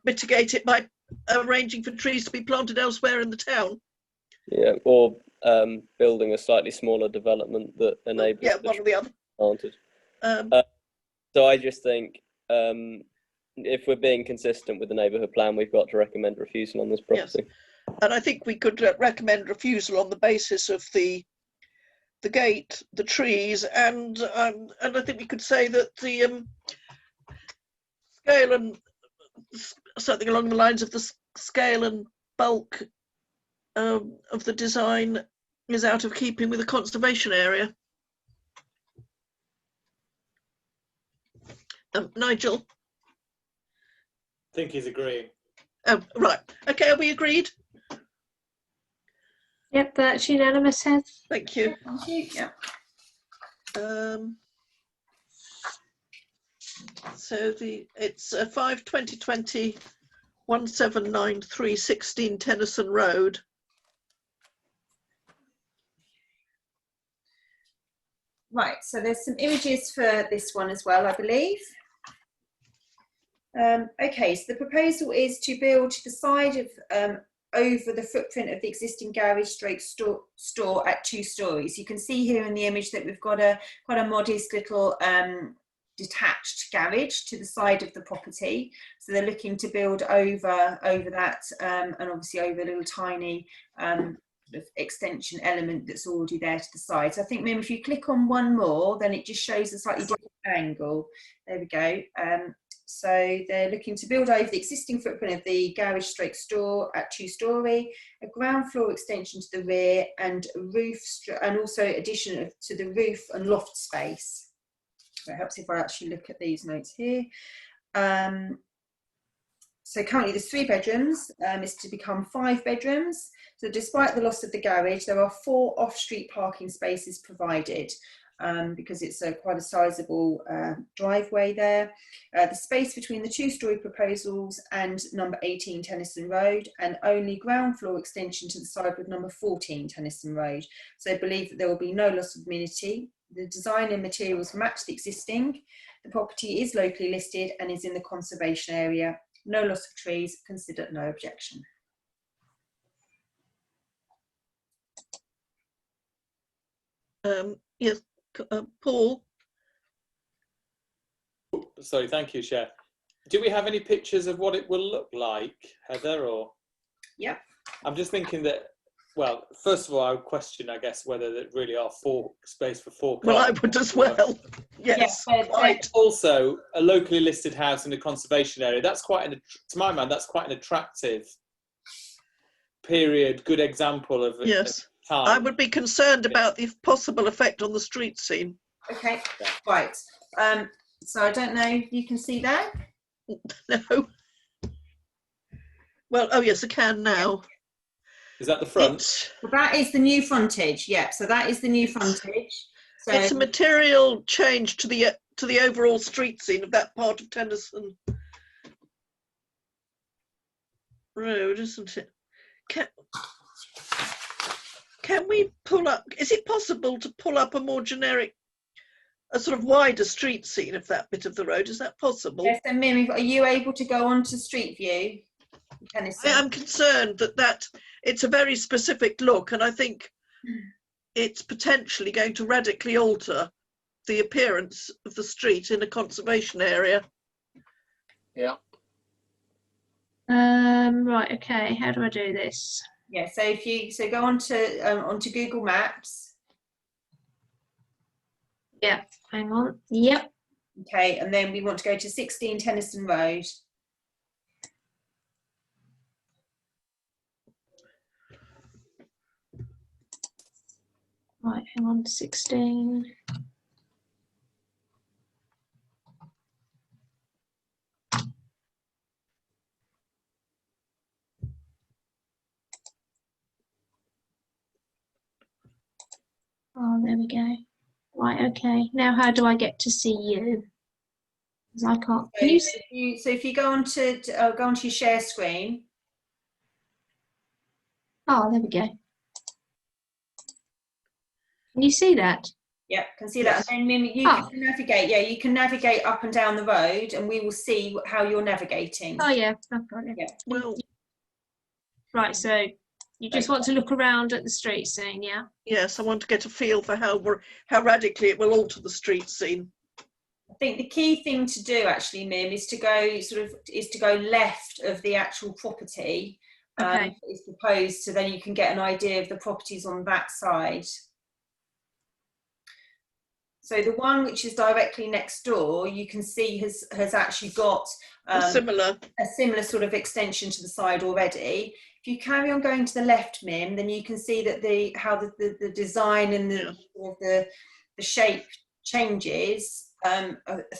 mitigate it by arranging for trees to be planted elsewhere in the town. Yeah, or building a slightly smaller development that enables one or the other. planted. So I just think if we're being consistent with the neighbourhood plan, we've got to recommend refusal on this property. Yes. And I think we could recommend refusal on the basis of the gate, the trees, and I think we could say that the scale and something along the lines of the scale and bulk of the design is out of keeping with the conservation area. Nigel? I think he's agreeing. Oh, right. Okay, are we agreed? Yep, that's unanimous, Heath. Thank you. Thank you. Yeah. So it's 5/20/20 1793 Tennyson Road. Right, so there's some images for this one as well, I believe. Okay, so the proposal is to build the side of over the footprint of the existing garage stroke store at 2 stories. You can see here in the image that we've got quite a modest little detached garage to the side of the property. So they're looking to build over that and obviously over a little tiny extension element that's already there to the side. So I think, Mim, if you click on one more, then it just shows a slightly different angle. There we go. So they're looking to build over the existing footprint of the garage stroke store at 2-storey, a ground floor extension to the rear, and roof, and also addition to the roof and loft space. So it helps if I actually look at these notes here. So currently there's 3 bedrooms, it's to become 5 bedrooms. So despite the loss of the garage, there are 4 off-street parking spaces provided because it's quite a sizable driveway there. The space between the 2-storey proposals and number 18 Tennyson Road, and only ground floor extension to the side with number 14 Tennyson Road. So I believe that there will be no loss of amenity. The design and materials match the existing. The property is locally listed and is in the conservation area. No loss of trees, considered no objection. Yes, Paul? Sorry, thank you, Chair. Do we have any pictures of what it will look like, Heather? Or yeah, I'm just thinking that. Well, first of all, I would question, I guess, whether there really are space for 4 cars. Well, I would as well. Yes. Quite. Also, a locally listed house in a conservation area. That's quite, to my mind, that's quite an attractive period. Good example of. Yes. Time. I would be concerned about the possible effect on the street scene. Okay. Right. So I don't know if you can see that. No. Well, oh yes, I can now. Is that the front? So that is the new frontage. Yeah. So that is the new frontage. So it's a material change to the overall street scene of that part of Tennyson Road, isn't it? Can we pull up? Is it possible to pull up a more generic, a sort of wider street scene of that bit of the road? Is that possible? Yes. And Mimi, are you able to go on to Street View? Tennyson? I am concerned that it's a very specific look, and I think it's potentially going to radically alter the appearance of the street in a conservation area. Yeah. Right. Okay. How do I do this? Yeah. So if you go onto Google Maps. Yeah. Hang on. Yep. Okay, and then we want to go to 16 Tennyson Road. Right, hang on, 16. Oh, there we go. Right, okay. Now how do I get to see you? Because I can't. Can you see? So if you go onto your share screen. Oh, there we go. Can you see that? Yeah, can see that. And then you can navigate. Yeah, you can navigate up and down the road, and we will see how you're navigating. Oh yeah, I've got it. Yeah. Well, right. So you just want to look around at the street scene, yeah? yes, I want to get a feel for how radically it will alter the street scene. I think the key thing to do actually, Mim, is to go left of the actual property Okay. that is proposed, so then you can get an idea of the properties on that side. So the one which is directly next door, you can see has actually got a similar sort of extension to the side already. If you carry on going to the left, Mim, then you can see that how the design and the shape changes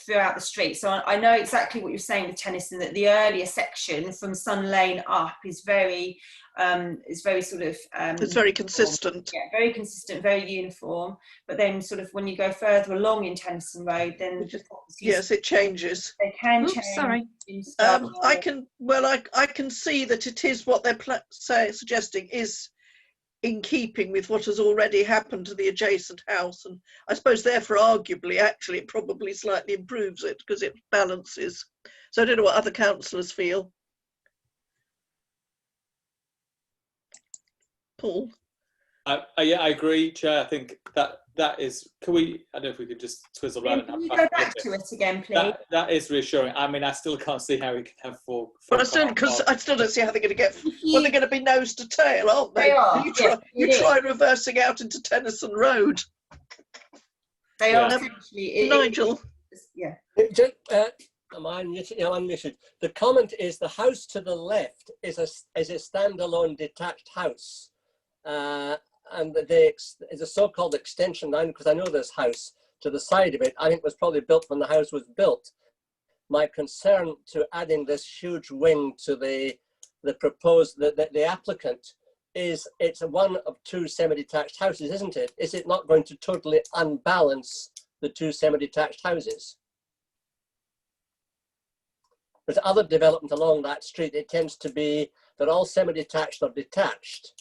throughout the street. So I know exactly what you're saying with Tennyson, that the earlier section from Sun Lane up is very sort of it's very consistent. Yeah, very consistent, very uniform. But then sort of when you go further along in Tennyson Road, then yes, it changes. They can Oops, change. sorry. I can see that it is what they're suggesting is in keeping with what has already happened to the adjacent house, and I suppose therefore arguably actually it probably slightly improves it because it balances. So I don't know what other councillors feel. Paul? Yeah, I agree, Chair. I think that is. Can we? I don't know if we could just twizzle around. Can you go back to it again, please? That is reassuring. I mean, I still can't see how we can have four. But I still don't see how they're going to get. Well, they're going to be nose to tail, aren't they? They are. You try reversing out into Tennyson Road. They are essentially. Nigel. Yeah. Am I unmuted? The comment is the house to the left is a standalone detached house, and is a so-called extension line, because I know this house to the side of it. I think was probably built when the house was built. My concern to adding this huge wing to the applicant is it's one of two semi-detached houses, isn't it? Is it not going to totally unbalance the two semi-detached houses? There's other development along that street. It tends to be that all semi-detached are detached.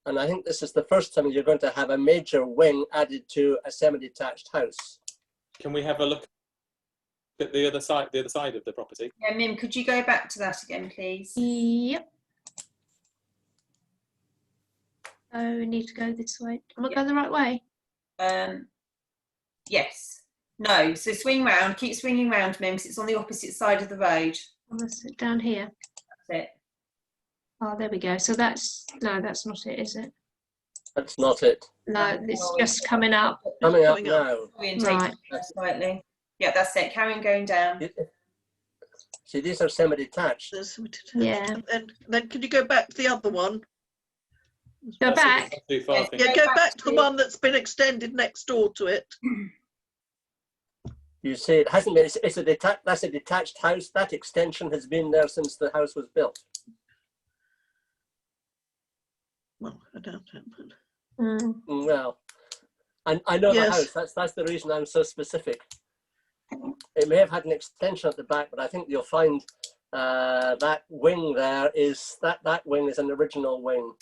And I think this is the first time you're going to have a major wing added to a semi-detached house. Can we have a look at the other side of the property? Yeah, Mim, could you go back to that again, please? Yep. Oh, we need to go this way. Am I going the right way? Yes. No. So swing round. Keep swinging round, Mim, because it's on the opposite side of the road. Let's sit down here. That's it. Oh, there we go. So that's not it, is it? That's not it. No, it's just coming up. Coming up now. Orientate slightly. Yeah, that's it. Carry on going down. See, these are semi-detached. Yeah. And then can you go back to the other one? Go back. Too far, Yeah, go back to the one that's been extended next door to it. You see, it hasn't been. That's a detached house. That extension has been there since the house was built. Well, I doubt it. But... Well, I know the house. That's the reason I'm so specific. It may have had an extension at the back, but I think you'll find that wing there is that wing is an original wing.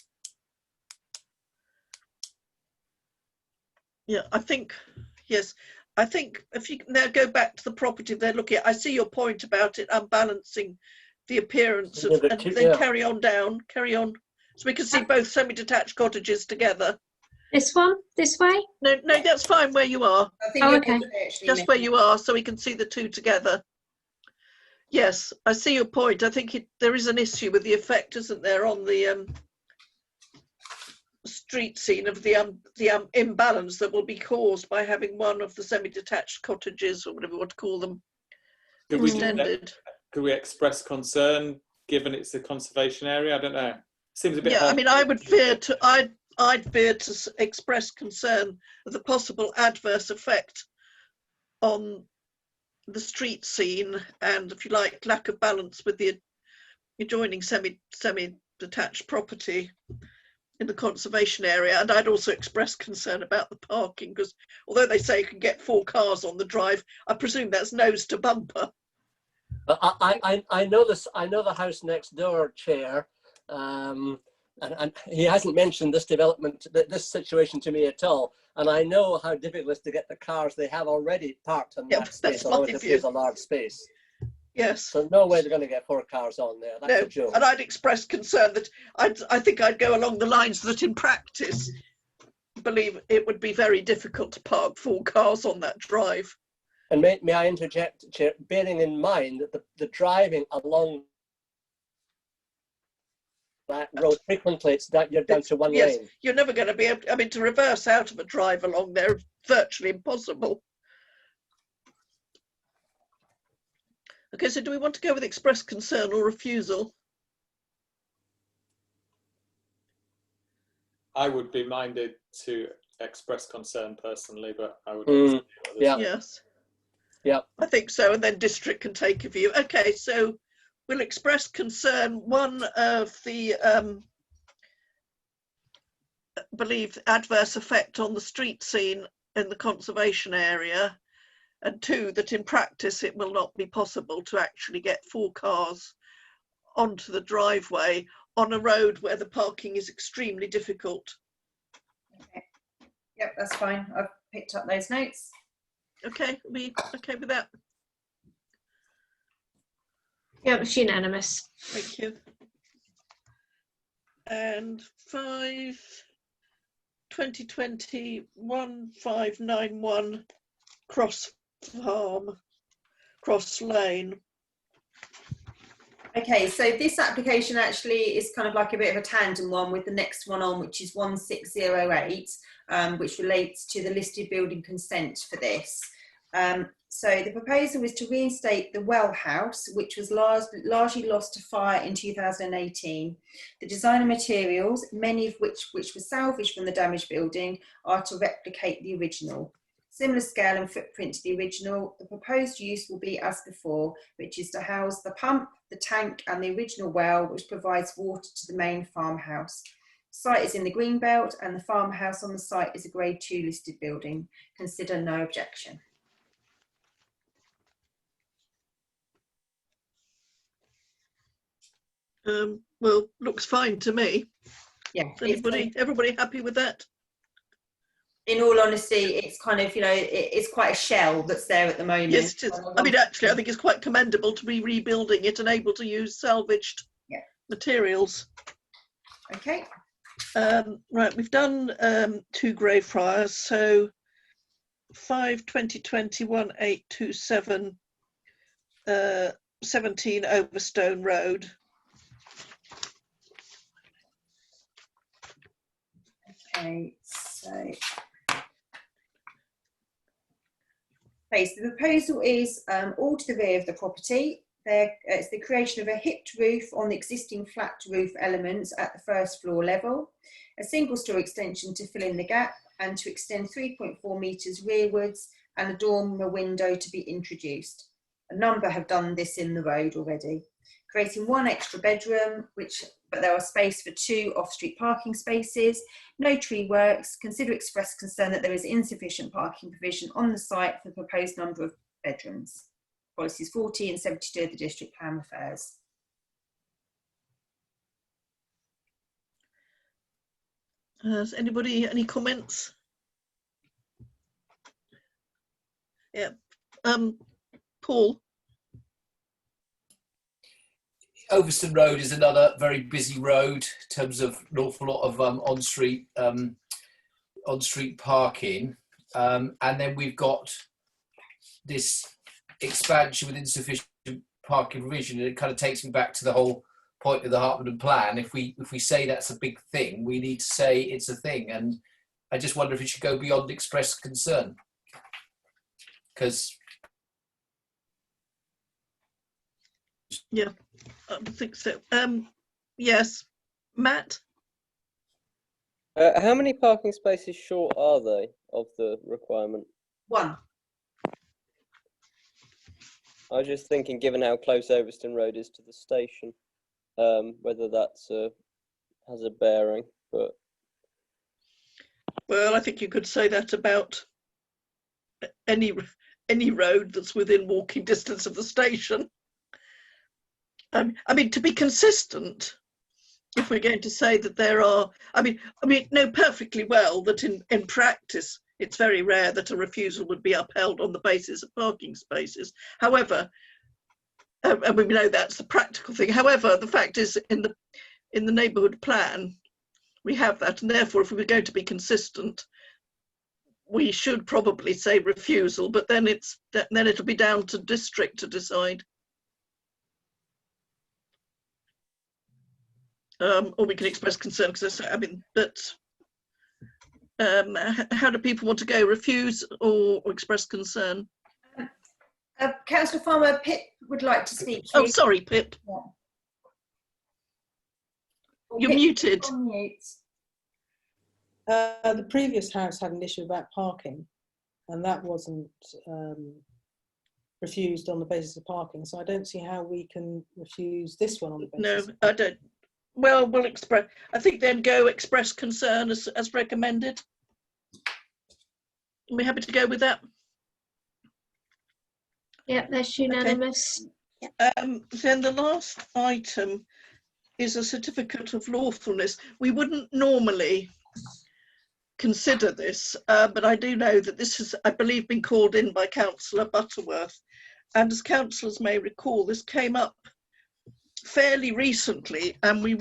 Yeah, I think yes. I think if you now go back to the property they're looking at, I see your point about it unbalancing the appearance of, and then carry on down, carry on. So we can see both semi-detached cottages together. This one? This way? No, that's fine where you are. I think okay. Just where you are, so we can see the two together. Yes, I see your point. I think there is an issue with the effect, isn't there, on the street scene of the imbalance that will be caused by having one of the semi-detached cottages, or whatever you want to call them, extended. Could we express concern, given it's a conservation area? I don't know. Seems a bit. Yeah, I mean, I'd fear to express concern of the possible adverse effect on the street scene and, if you like, lack of balance with the adjoining semi-detached property in the conservation area. And I'd also express concern about the parking, because although they say you can get 4 cars on the drive, I presume that's nose to bumper. But I know this. I know the house next door, Chair. And he hasn't mentioned this development, this situation to me at all. And I know how difficult it is to get the cars they have already parked in that space, although it appears a large space. Yes. So no way they're going to get 4 cars on there. That's a joke. And I'd express concern that I think I'd go along the lines that in practice, I believe it would be very difficult to park 4 cars on that drive. And may I interject, Chair, bearing in mind that the driving along that road frequently, you're down to one Yes, lane. you're never going to be able to, I mean, to reverse out of a drive along there, virtually impossible. Okay, so do we want to go with express concern or refusal? I would be minded to express concern personally, but I would. Yeah. Yes. Yeah. I think so, and then district can take a view. Okay, so we'll express concern. One of the believe adverse effect on the street scene in the conservation area, and two, that in practice it will not be possible to actually get 4 cars onto the driveway on a road where the parking is extremely difficult. Okay. Yep, that's fine. I've picked up those notes. Okay, are we okay with that? Yeah, it's unanimous. Thank you. And 2020-1591 Cross Farm, Cross Lane. Okay, so this application actually is kind of like a bit of a tandem one with the next one on, which is 1608, which relates to the listed building consent for this. So the proposal is to reinstate the well house, which was largely lost to fire in 2018. The design and materials, many of which were salvaged from the damaged building, are to replicate the original. Similar scale and footprint to the original, the proposed use will be as before, which is to house the pump, the tank and the original well, which provides water to the main farmhouse. Site is in the green belt and the farmhouse on the site is a grade 2 listed building. Consider no objection. Well, looks fine to me. Yeah. Everybody happy with that? In all honesty, it's kind of, it's quite a shell that's there at the moment. Yes, it is. I mean, actually, I think it's quite commendable to be rebuilding it and able to use salvaged materials. Okay. Right, we've done 2 Greyfriars, so 5/20/20/1827, 17 Overstone Road. Okay, so the proposal is all to the rear of the property. It's the creation of a hipped roof on the existing flat roof elements at the first floor level, a single story extension to fill in the gap and to extend 3.4 metres rearwards, and a dormer window to be introduced. A number have done this in the road already. Creating 1 extra bedroom, but there are space for 2 off-street parking spaces. No tree works. Consider express concern that there is insufficient parking provision on the site for the proposed number of bedrooms. Policies 40 and 72 of the district plan refers. Has anybody any comments? Yeah, Paul. Overstone Road is another very busy road in terms of an awful lot of on-street parking, and then we've got this expansion with insufficient parking provision, and it kind of takes me back to the whole point of the Hartland plan. If we say that's a big thing, we need to say it's a thing, and I just wonder if it should go beyond express concern, because yeah. I think so. Yes, Matt? How many parking spaces short are they of the requirement? 1. I was just thinking, given how close Overstone Road is to the station, whether that's has a bearing. But well, I think you could say that about any road that's within walking distance of the station. I mean, to be consistent, if we're going to say that there are, I mean, know perfectly well that in practice, it's very rare that a refusal would be upheld on the basis of parking spaces. However, and we know that's the practical thing. However, the fact is, in the neighbourhood plan, we have that, and therefore, if we were going to be consistent, we should probably say refusal, but then it'll be down to district to decide. Or we can express concern, because I mean, but how do people want to go? Refuse or express concern? Councillor Farmer, Pip would like to speak. Oh, sorry, Pip. Yeah. You're Pip, muted. on mute. The previous house had an issue about parking, and that wasn't refused on the basis of parking. So I don't see how we can refuse this one on the basis. No, I don't. Well, we'll express. I think then go express concern as recommended. Are we happy to go with that? Yep, that's unanimous. Okay. Then the last item is a certificate of lawfulness. We wouldn't normally consider this, but I do know that this has, I believe, been called in by Councillor Butterworth. And as councillors may recall, this came up fairly recently, and we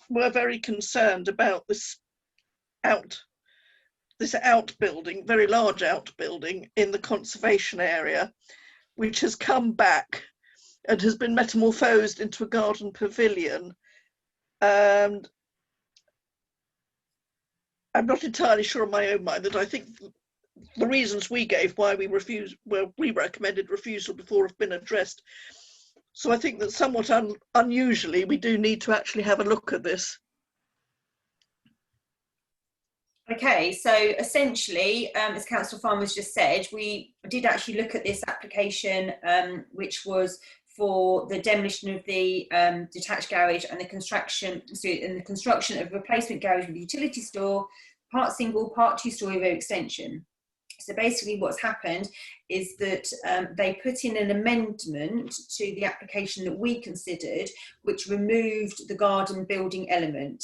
were very concerned about this outbuilding, very large outbuilding in the conservation area, which has come back and has been metamorphosed into a garden pavilion. And I'm not entirely sure in my own mind that I think the reasons we gave why we refused, well, we recommended refusal before have been addressed. So I think that somewhat unusually, we do need to actually have a look at this. Okay, so essentially, as Councillor Farmer's just said, we did actually look at this application, which was for the demolition of the detached garage and the construction of a replacement garage with a utility store, part single, part two-storey row extension. So basically what's happened is that they put in an amendment to the application that we considered, which removed the garden building element.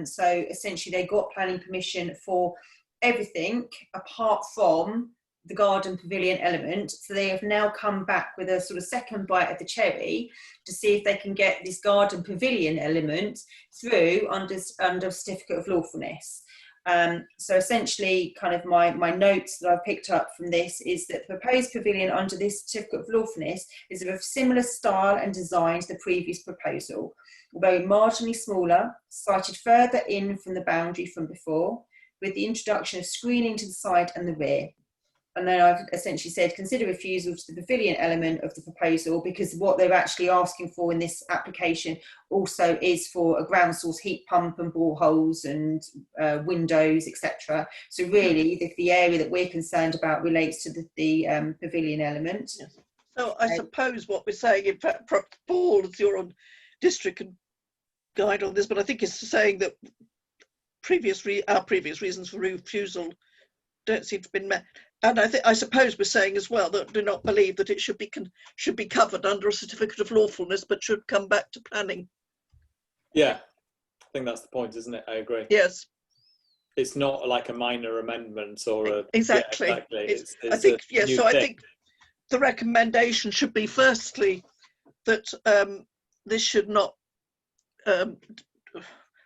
So essentially they got planning permission for everything apart from the garden pavilion element. So they have now come back with a sort of second bite of the cherry to see if they can get this garden pavilion element through under certificate of lawfulness. So essentially, kind of my notes that I've picked up from this is that the proposed pavilion under this certificate of lawfulness is of a similar style and design to the previous proposal, although marginally smaller, sited further in from the boundary from before, with the introduction of screening to the side and the rear. And then I've essentially said, consider refusal to the pavilion element of the proposal, because what they're actually asking for in this application also is for a ground source heat pump and boreholes and windows, etc. So really, the area that we're concerned about relates to the pavilion element. Yes. So I suppose what we're saying, in fact, Paul, as you're on district and guide on this, but I think it's saying that our previous reasons for refusal don't seem to have been met. And I suppose we're saying as well that do not believe that it should be covered under a certificate of lawfulness, but should come back to planning. Yeah, I think that's the point, isn't it? I agree. Yes. It's not like a minor amendment or a... Exactly. Yeah, exactly. It's I think, yeah, so I think the recommendation should be, firstly, that this should not...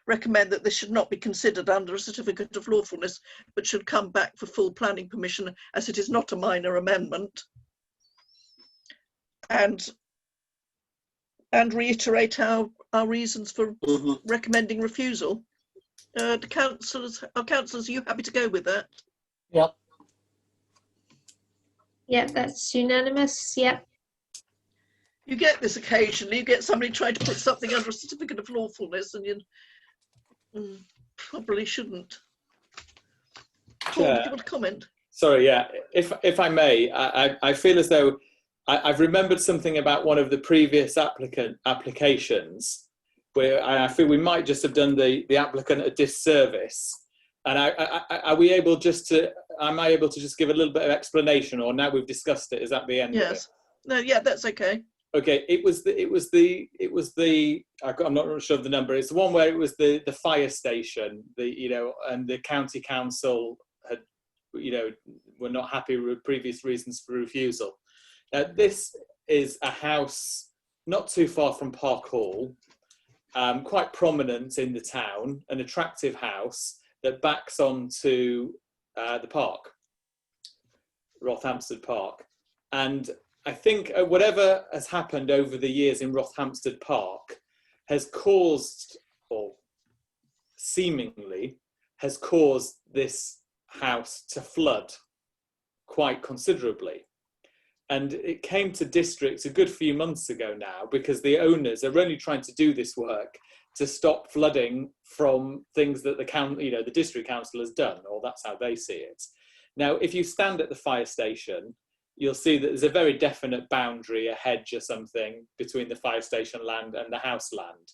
recommend that this should not be considered under a certificate of lawfulness, but should come back for full planning permission, as it is not a minor amendment, and reiterate our reasons for recommending refusal. Are councillors, are you happy to go with that? Yep. Yep, that's unanimous. Yep. You get this occasionally. You get somebody trying to put something under a certificate of lawfulness, and you probably shouldn't. Paul, do you want to comment? Sorry, yeah. If I may, I feel as though I've remembered something about one of the previous applications where I feel we might just have done the applicant a disservice. And am I able to just give a little bit of explanation, or now we've discussed it, is that the end? Yes. No, yeah, that's okay. Okay, it was the I'm not sure of the number. It's the one where it was the fire station, and the county council had, were not happy with previous reasons for refusal. Now this is a house not too far from Park Hall, quite prominent in the town, an attractive house that backs onto the park. Rothamsted Park. And I think whatever has happened over the years in Rothamsted Park has caused, or seemingly has caused, this house to flood quite considerably. And it came to district a good few months ago now, because the owners are only trying to do this work to stop flooding from things that the district council has done, or that's how they see it. Now, if you stand at the fire station, you'll see that there's a very definite boundary, a hedge or something, between the fire station land and the house land.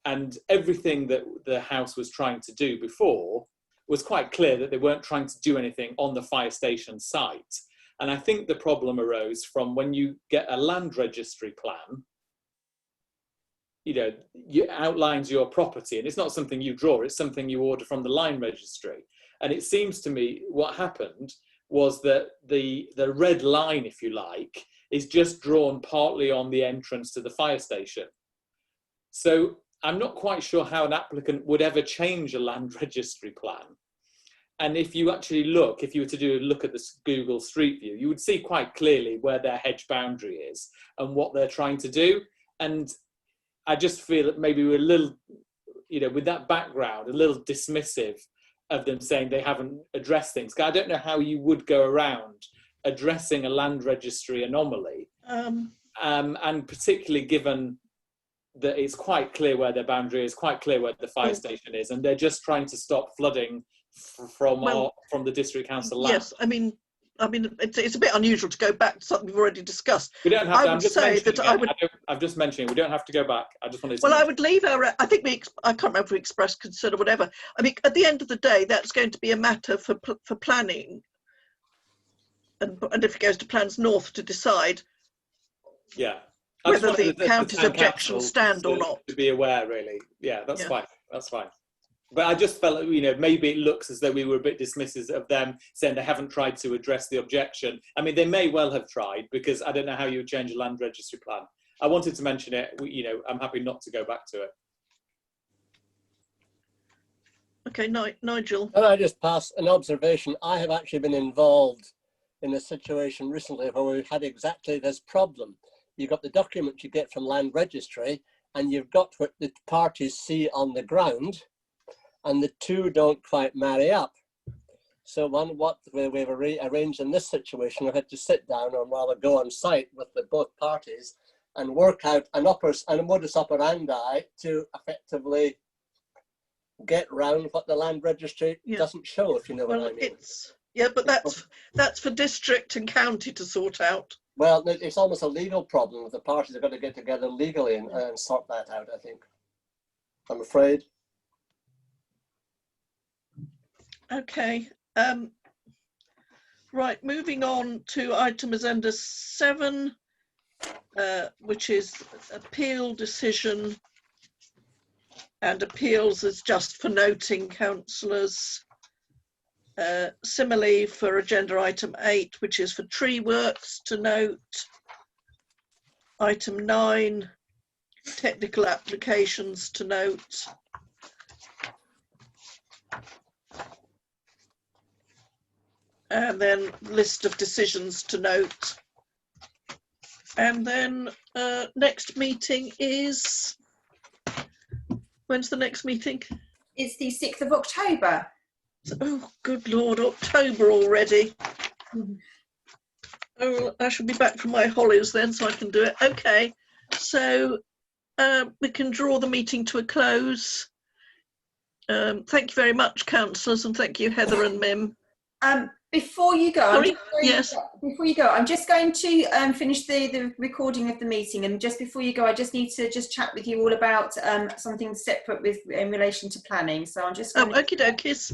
And everything that the house was trying to do before was quite clear that they weren't trying to do anything on the fire station site. And I think the problem arose from when you get a land registry plan, it outlines your property, and it's not something you draw, it's something you order from the line registry. And it seems to me what happened was that the red line, if you like, is just drawn partly on the entrance to the fire station. So I'm not quite sure how an applicant would ever change a land registry plan. And if you actually look, if you were to do a look at this Google Street View, you would see quite clearly where their hedge boundary is and what they're trying to do. And I just feel that maybe we're a little, with that background, a little dismissive of them saying they haven't addressed things. I don't know how you would go around addressing a land registry anomaly, and particularly given that it's quite clear where their boundary is, quite clear where the fire station is, and they're just trying to stop flooding from the district council land. Yes, I mean, it's a bit unusual to go back to something we've already discussed. We don't have to. I'm just mentioning we don't have to go back. I just wanted to. Well, I would leave our. I think I can't remember if we expressed concern or whatever. I mean, at the end of the day, that's going to be a matter for planning, and if it goes to Plans North to decide. Yeah. Whether the county's objections stand or not. To be aware, really. Yeah, that's fine. That's fine. But I just felt, maybe it looks as though we were a bit dismissive of them, saying they haven't tried to address the objection. I mean, they may well have tried, because I don't know how you would change a land registry plan. I wanted to mention it. I'm happy not to go back to it. Okay, Nigel. Can I just pass an observation? I have actually been involved in a situation recently where we've had exactly this problem. You've got the document you get from land registry, and you've got what the parties see on the ground, and the two don't quite marry up. So we've arranged in this situation, we've had to sit down and rather go on site with both parties and work out a modus operandi to effectively get round what the land registry doesn't show, if you know what I mean. But that's for district and county to sort out. Well, it's almost a legal problem. The parties are going to get together legally and sort that out, I think. I'm afraid. Okay. Right, moving on to item agenda 7, which is appeal decision, and appeals is just for noting, councillors. Similarly for agenda item 8, which is for tree works, to note. Item 9, technical applications, to note. And then list of decisions to note. And then next meeting is, when's the next meeting? It's the 6th of October. Oh, good Lord, October already. Oh, I shall be back from my holidays then, so I can do it. Okay, so we can draw the meeting to a close. Thank you very much, councillors, and thank you, Heather and Mim. Before you go, Before you go, I'm just going to finish the recording of the meeting, and just before you go, I just need to chat with you all about something separate in relation to planning. So I'm just. Okie dokies.